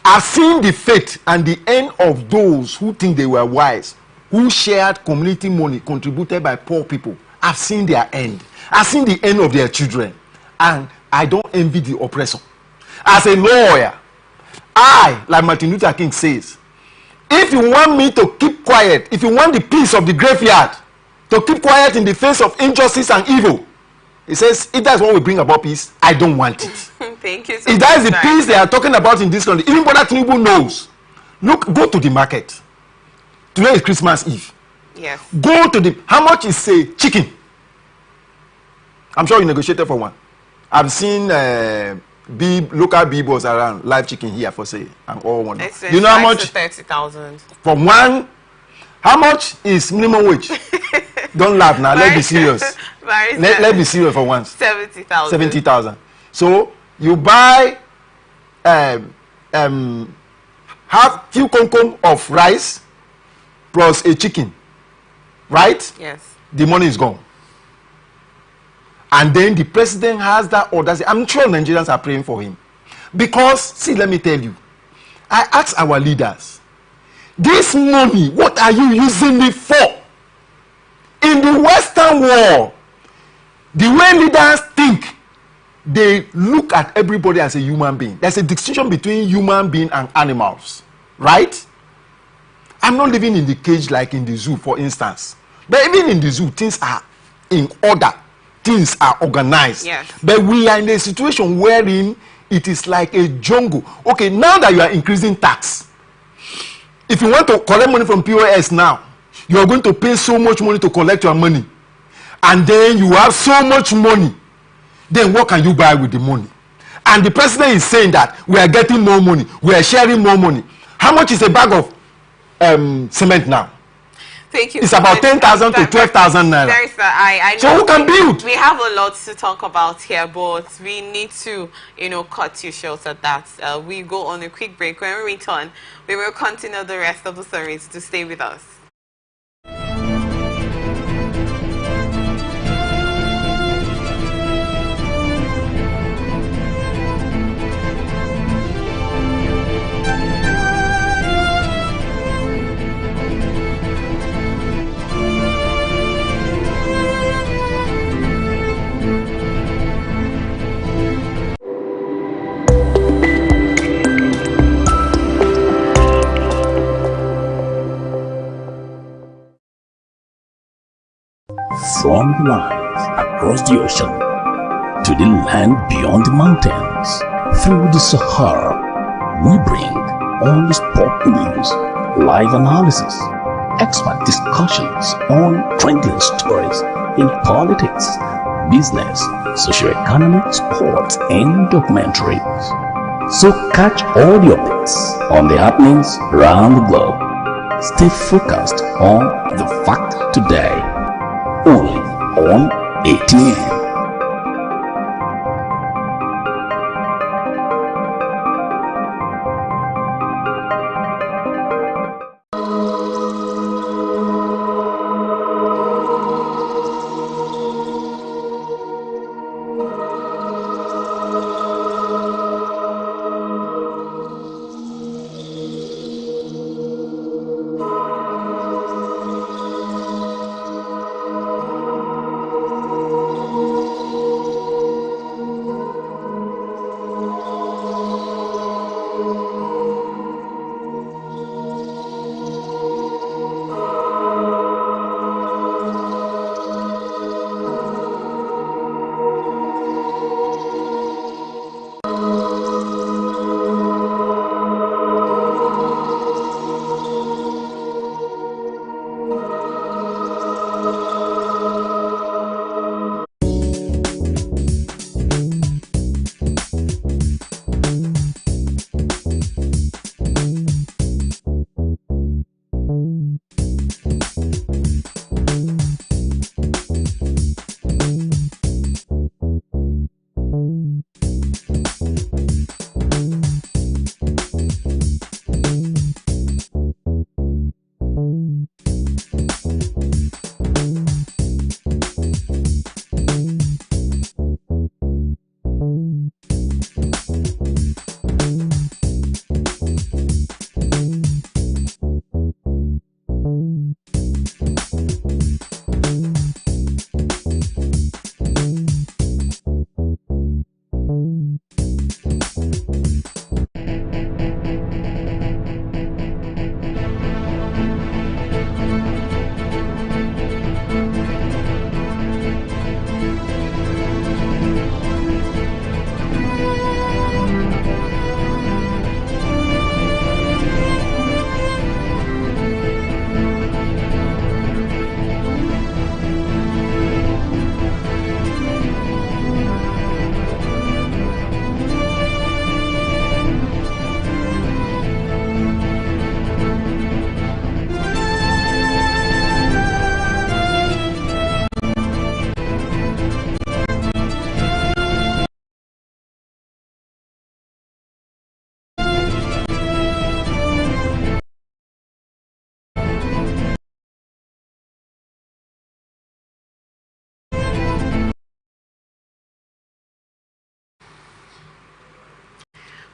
I've seen the fate and the end of those who think they were wise, who shared community money contributed by poor people. I've seen their end. I've seen the end of their children. And I don't envy the oppressor. As a lawyer, I, like Martin Luther King says, if you want me to keep quiet, if you want the peace of the graveyard to keep quiet in the face of injustice and evil, he says, if that's what we bring about peace, I don't want it. Thank you so much. If that is the peace they are talking about in this country, even Brother Tinubu knows. Look, go to the market. Today is Christmas Eve. Yes. Go to the, how much is a chicken? I'm sure you negotiated for one. I've seen local billboards around live chicken here for sale. And all one. Do you know how much? 30,000. For one, how much is minimum wage? Don't laugh now. Let's be serious. Let's be serious for once. 70,000. 70,000. So you buy half few concom of rice plus a chicken, right? Yes. The money is gone. And then the president has that order. I'm sure Nigerians are praying for him. Because, see, let me tell you, I ask our leaders, this money, what are you using it for? In the Western world, the way leaders think, they look at everybody as a human being. There's a distinction between human being and animals, right? I'm not living in the cage like in the zoo, for instance. But even in the zoo, things are in order. Things are organized. Yes. But we are in a situation wherein it is like a jungle. Okay, now that you are increasing tax, if you want to collect money from POS now, you are going to pay so much money to collect your money. And then you have so much money. Then what can you buy with the money? And the president is saying that we are getting more money. We are sharing more money. How much is a bag of cement now? Thank you. It's about 10,000 to 12,000 naira. I know so who can build? We have a lot to talk about here, but we need to, cut you short at that. We go on a quick break. When we return, we will continue the rest of the series. To stay with us. From the lines across the ocean to the land beyond the mountains, through the Sahara, we bring all the sport news, live analysis, expert discussions on trending stories in politics, business, socio-economic, sports, and documentaries. So catch all the updates on the happenings around the globe. Stay focused on the fact today, only on ATN.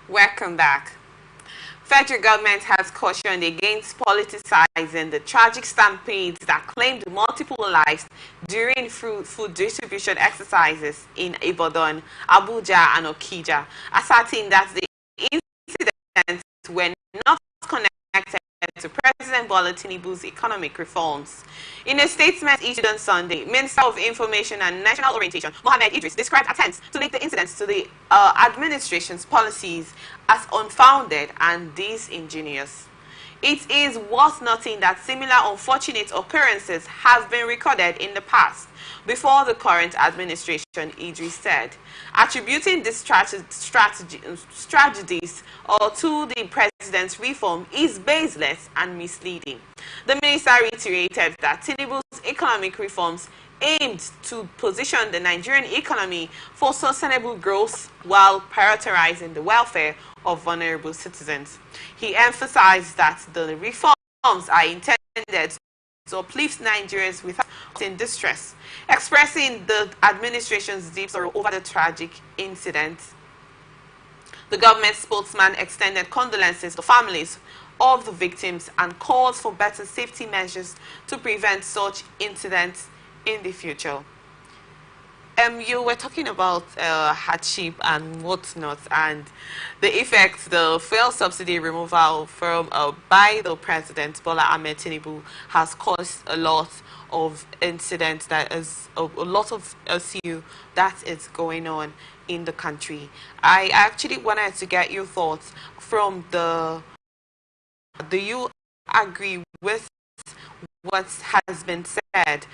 Welcome back. Federal government has cautioned against politicizing the tragic stampedes that claimed multiple lives during food distribution exercises in Ibadan, Abuja, and Okija, asserting that the incidents were not connected to President Bola Tinubu's economic reforms. In a statement issued on Sunday, Minister of Information and National Orientation, Mohammed Idris, described attempts to link the incidents to the administration's policies as unfounded and disingenuous. It is worth noting that similar unfortunate occurrences have been recorded in the past before the current administration, Idris said. Attributing these tragedies to the president's reform is baseless and misleading. The minister reiterated that Tinubu's economic reforms aimed to position the Nigerian economy for sustainable growth while prioritizing the welfare of vulnerable citizens. He emphasized that the reforms are intended to uplift Nigerians without in distress, expressing the administration's deep sorrow over the tragic incident. The government spokesman extended condolences to families of the victims and called for better safety measures to prevent such incidents in the future. You were talking about hardship and whatnot, and the effect the fuel subsidy removal from by the president Bola Ahmed Tinubu has caused a lot of incidents, that is a lot of issue that is going on in the country. I actually wanted to get your thoughts from the. Do you agree with what has been said?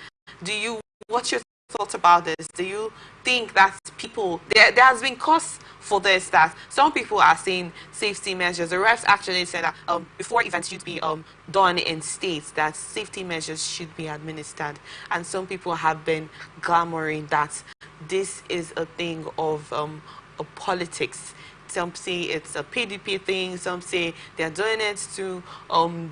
What's your thoughts about this? Do you think that people, there has been cause for this, that some people are saying safety measures? The refs actually said that before events should be done in states, that safety measures should be administered, and some people have been clamoring that this is a thing of politics. Some say it's a PDP thing. Some say they're doing it to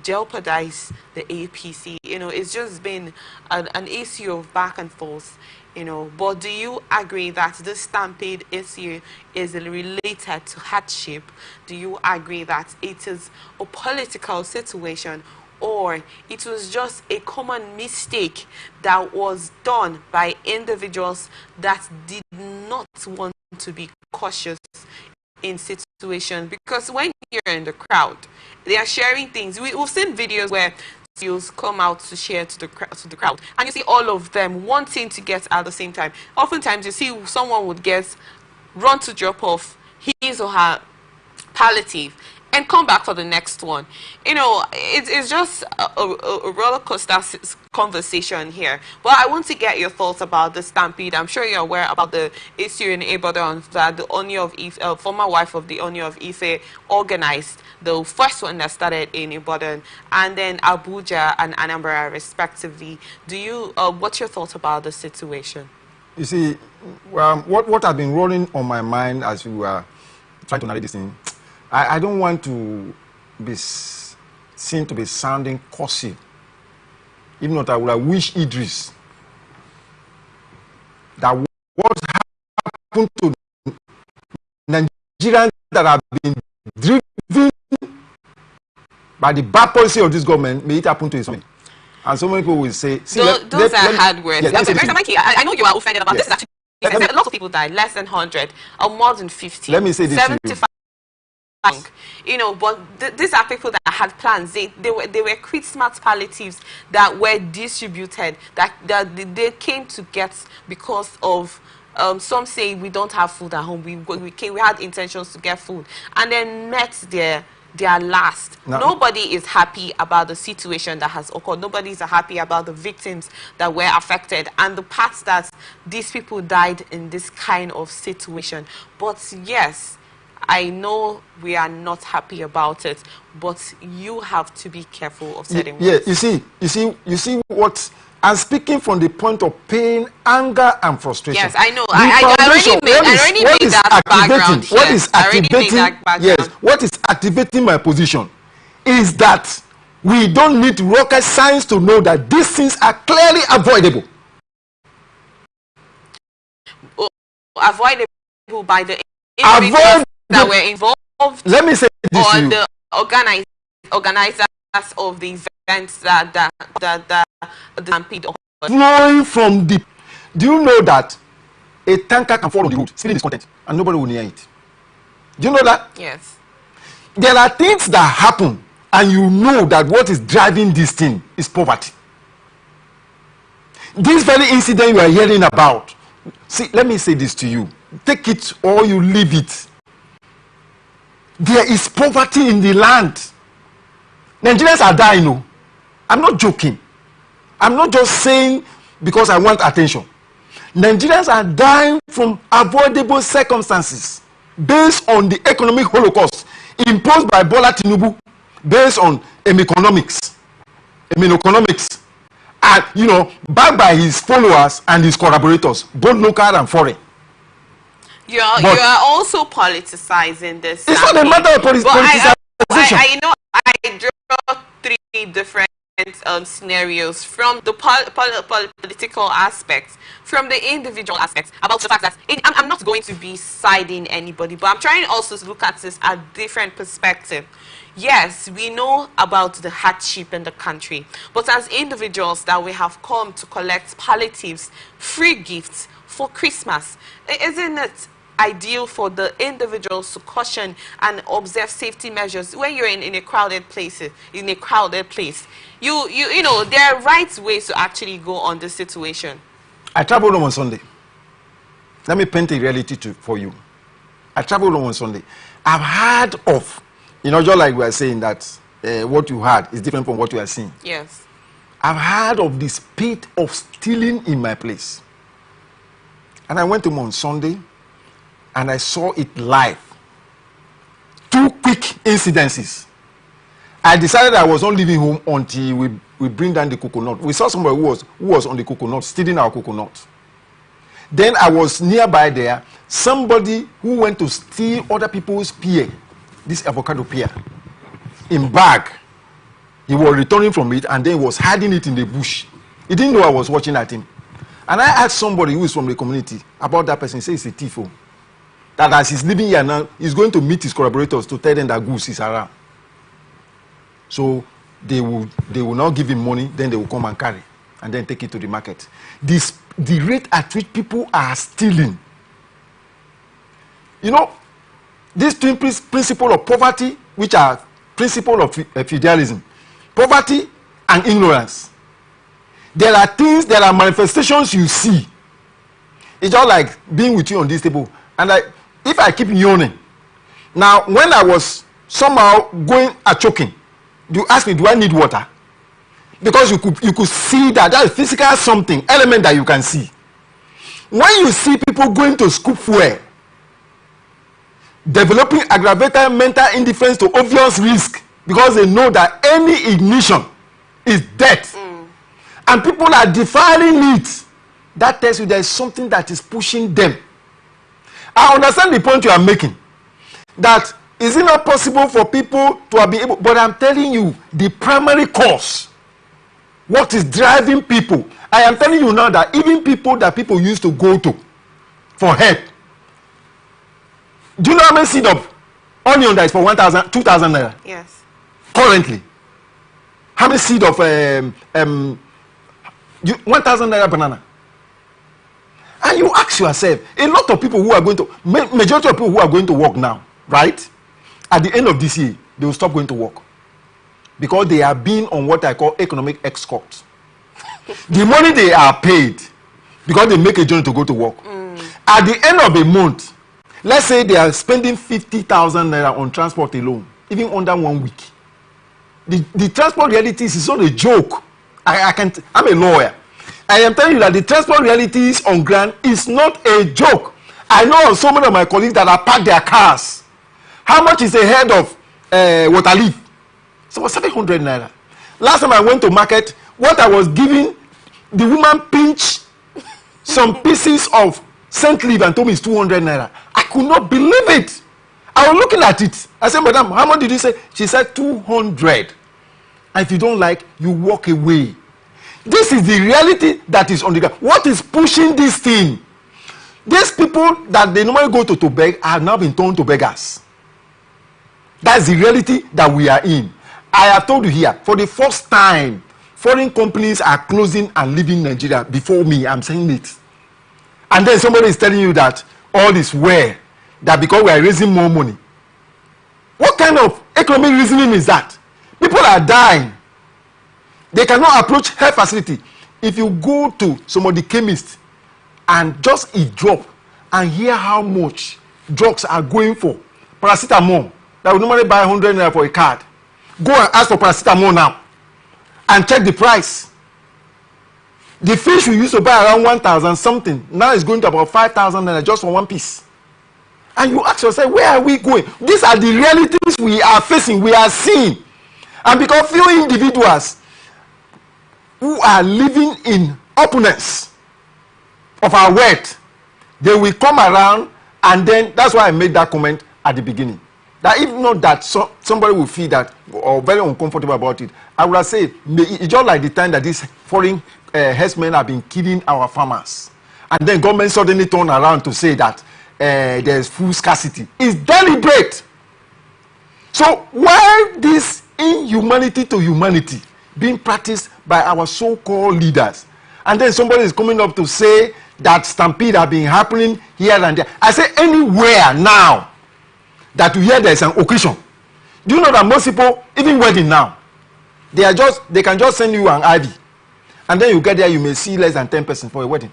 jeopardize the APC. It's just been an issue of back and forth. But do you agree that this stampede issue is related to hardship? Do you agree that it is a political situation, or it was just a common mistake that was done by individuals that did not want to be cautious in situations? Because when you're in the crowd, they are sharing things. We've seen videos where you'll come out to share to the crowd, and you see all of them wanting to get at the same time. Oftentimes you see someone would run to drop off his or her palliative and come back for the next one. It's just a roller coaster conversation here. But I want to get your thoughts about the stampede. I'm sure you're aware about the issue in Ibadan that the Oni of Ife, former wife of the Oni of Ife, organized. The first one that started in Ibadan, and then Abuja and Anambra respectively. What's your thoughts about the situation? You see, what has been rolling on my mind as you are trying to narrate this thing, I don't want to be seen to be sounding cursive. Even not, I would have wished Idris that what happened to Nigerians that have been driven by the bad policy of this government, may it happen to his son. And so many people will say, those are hard words. I know you are offended about this. Is actually, a lot of people died, less than 100, or more than 50. Let me say this 75. To you. But these are people that had plans. They were Christmas palliatives that were distributed, that they came to get because of some say we don't have food at home. We had intentions to get food, and then met their last. No. Nobody is happy about the situation that has occurred. Nobody is happy about the victims that were affected and the part that these people died in this kind of situation. But yes, I know we are not happy about it, but you have to be careful of setting words. Yeah, you see what I'm speaking from the point of pain, anger, and frustration. Yes, I know. I already made that background. What is activating? Yes, what is activating my position is that we don't need rocket science to know that these things are clearly avoidable. Avoidable by the individuals that were involved. Let me say this or to you. The organizers of the events that the stampede flowing from the. Do you know that a tanker can fall on the road, spilling its content, and nobody will near it? Do you know that? Yes. There are things that happen, and you know that what is driving this thing is poverty. This very incident you are hearing about. See, let me say this to you. Take it or you leave it. There is poverty in the land. Nigerians are dying. No, I'm not joking. I'm not just saying because I want attention. Nigerians are dying from avoidable circumstances based on the economic holocaust imposed by Bola Tinubu, based on economics, and backed by his followers and his collaborators, both local and foreign. You are also politicizing this. It's not a matter of politicization. I draw three different scenarios from the political aspects, from the individual aspects, about the fact that I'm not going to be siding anybody, but I'm trying also to look at this at a different perspective. Yes, we know about the hardship in the country, but as individuals that we have come to collect palliatives, free gifts for Christmas, isn't it ideal for the individuals to caution and observe safety measures when you're in a crowded place? You know, there are right ways to actually go on this situation. I traveled on Sunday. Let me paint a reality for you. I traveled on Sunday. I've heard of, you know, just like we are saying that what you heard is different from what you are seeing. Yes. I've heard of the spate of stealing in my place. And I went to on Sunday and I saw it live. 2 quick incidences. I decided I was not leaving home until we bring down the coconut. We saw somebody who was on the coconut, stealing our coconut. Then I was nearby there, somebody who went to steal other people's pear, this avocado pear, in bag. He was returning from it and then was hiding it in the bush. He didn't know I was watching at him. And I asked somebody who is from the community about that person. He said it's a thief. That as he's living here now, he's going to meet his collaborators to tell them that goose is around. So they will not give him money, then they will come and carry and then take it to the market. The rate at which people are stealing. You know, these twin principle of poverty, which are principle of feudalism, poverty and ignorance. There are things, there are manifestations you see. It's just like being with you on this table. And if I keep yawning, now when I was somehow going and choking, you ask me, do I need water? Because you could see that is physical something, element that you can see. When you see people going to scoop fuel, developing aggravated mental indifference to obvious risk, because they know that any ignition is death, and people are defiling it, that tells you there is something that is pushing them. I understand the point you are making, that is it not possible for people to be able, but I'm telling you the primary cause, what is driving people. I am telling you now that even people that people used to go to for help, do you know how many seed of onion that is for 1,000, 2,000 naira? Yes. Currently, how many seed of 1,000 naira banana? And you ask yourself, a lot of people who are going to, majority of people who are going to work now, right? At the end of this year, they will stop going to work. Because they are being on what I call economic escort. The money they are paid, because they make a journey to go to work. At the end of the month, let's say they are spending 50,000 naira on transport alone, even under 1 week. The transport realities is not a joke. I'm a lawyer. I am telling you that the transport realities on ground is not a joke. I know of so many of my colleagues that have parked their cars. How much is a head of water leaf? So 700 naira. Last time I went to market, what I was giving, the woman pinched some pieces of scent leaf and told me it's 200 naira. I could not believe it. I was looking at it. I said, madam, how much did you say? She said 200. And if you don't like, you walk away. This is the reality that is on the ground. What is pushing this thing? These people that they normally go to beg have now been turned to beggars. That's the reality that we are in. I have told you here, for the first time, foreign companies are closing and leaving Nigeria. Before me, I'm saying it. And then somebody is telling you that all is well, that because we are raising more money. What kind of economic reasoning is that? People are dying. They cannot approach health facility. If you go to some of the chemists and just a drop and hear how much drugs are going for, paracetamol, that would normally buy 100 naira for a card. Go and ask for paracetamol now and check the price. The fish we used to buy around 1,000 something, now is going to about 5,000 naira just for one piece. And you ask yourself, where are we going? These are the realities we are facing, we are seeing. And because few individuals who are living in opulence of our wealth, they will come around, and then that's why I made that comment at the beginning. That if not that somebody will feel that or very uncomfortable about it, I would have said, it's just like the time that these foreign herdsmen have been killing our farmers. And then government suddenly turn around to say that there's food scarcity. It's deliberate. So why this inhumanity to humanity being practiced by our so-called leaders? And then somebody is coming up to say that stampede have been happening here and there. I say anywhere now that you hear there's an occasion. Do you know that most people, even wedding now, they can just send you an IV. And then you get there, you may see less than 10 persons for a wedding.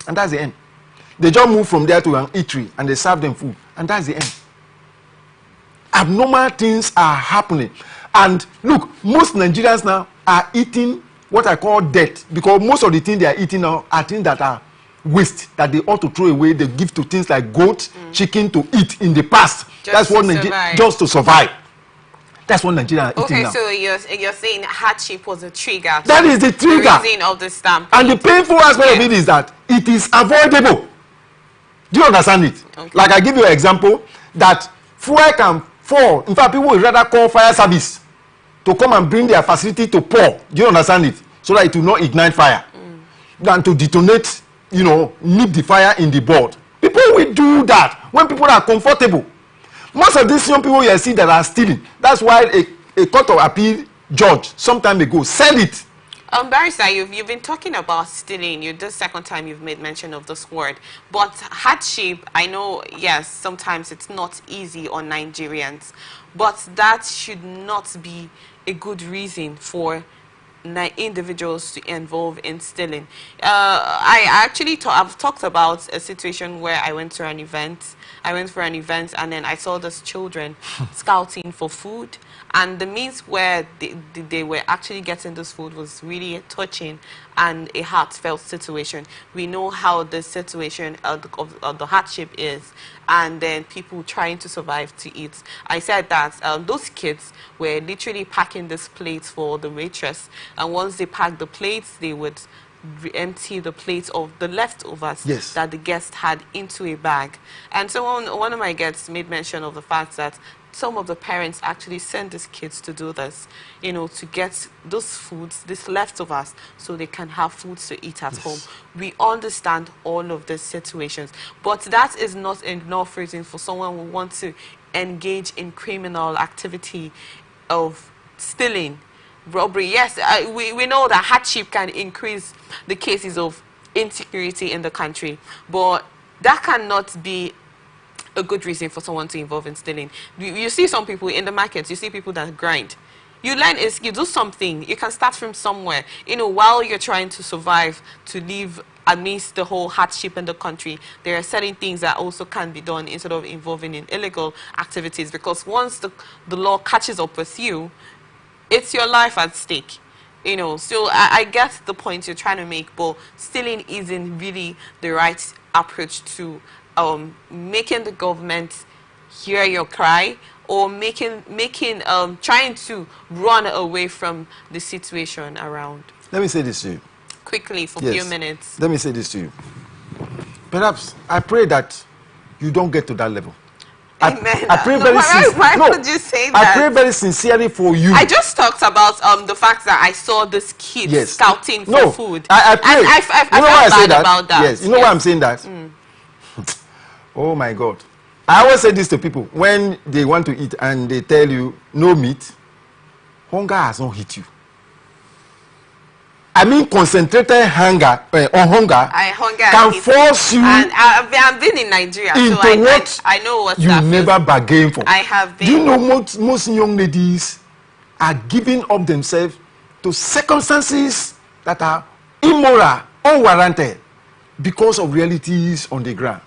And that's the end. They just move from there to an eatery and they serve them food. And that's the end. Abnormal things are happening. And look, most Nigerians now are eating what I call debt, because most of the things they are eating now are things that are waste, that they ought to throw away. They give to things like goat, chicken to eat in the past. That's what just to survive. That's what Nigeria are eating now. Okay, so you're saying hardship was a trigger. That is the trigger. The reason of the stamp. And the painful aspect of it is that it is avoidable. Do you understand it? Okay. Like I give you an example that fuel can fall. In fact, people would rather call fire service to come and bring their facility to pour. Do you understand it? So that it will not ignite fire than to detonate, nip the fire in the board. People will do that when people are comfortable. Most of these young people you see that are stealing. That's why a court of appeal judge some time ago said it. Barrister, you've been talking about stealing. This the second time you've made mention of this word. But hardship, I know, yes, sometimes it's not easy on Nigerians. But that should not be a good reason for individuals to involve in stealing. I've talked about a situation where I went for an event and then I saw these children scouting for food, and the means where they were actually getting this food was really touching and a heartfelt situation. We know how the situation of the hardship is, and then people trying to survive to eat. I said that those kids were literally packing these plates for the waitress, and once they packed the plates, they would empty the plates of the leftovers that the guest had into a bag. And so one of my guests made mention of the fact that some of the parents actually send these kids to do this, to get those foods, these leftovers, so they can have food to eat at home. We understand all of these situations, but that is not enough reason for someone who wants to engage in criminal activity of stealing, robbery. Yes, we know that hardship can increase the cases of insecurity in the country, but that cannot be a good reason for someone to involve in stealing. You see some people in the markets, you see people that grind. You learn is you do something. You can start from somewhere. While you're trying to survive, to live amidst the whole hardship in the country, there are certain things that also can be done instead of involving in illegal activities. Because once the law catches up with you, it's your life at stake. So I get the point you're trying to make, but stealing isn't really the right approach to making the government hear your cry, or trying to run away from the situation around. Let me say this to you. Quickly, for a few minutes. Let me say this to you. Perhaps I pray that you don't get to that level. Amen. I pray very why would you say that? I pray very sincerely for you. I just talked about the fact that I saw this kid scouting for food. I pray. And I felt bad about that. Yes. You know why I'm saying that? Oh my God. I always say this to people when they want to eat and they tell you no meat. Hunger has not hit you. I mean, concentrated hunger can force you. And I've been in Nigeria, so I know what you never bargain for. I have been. Do you know most young ladies are giving up themselves to circumstances that are immoral, unwarranted, because of realities on the ground?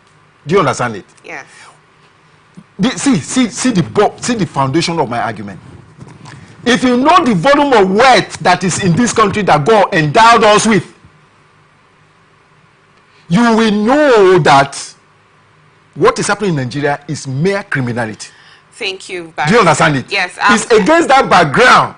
Do you understand it? Yes. See the foundation of my argument. If you know the volume of wealth that is in this country that God endowed us with, you will know that what is happening in Nigeria is mere criminality. Thank you, Barry. Do you understand it? Yes. It's against that background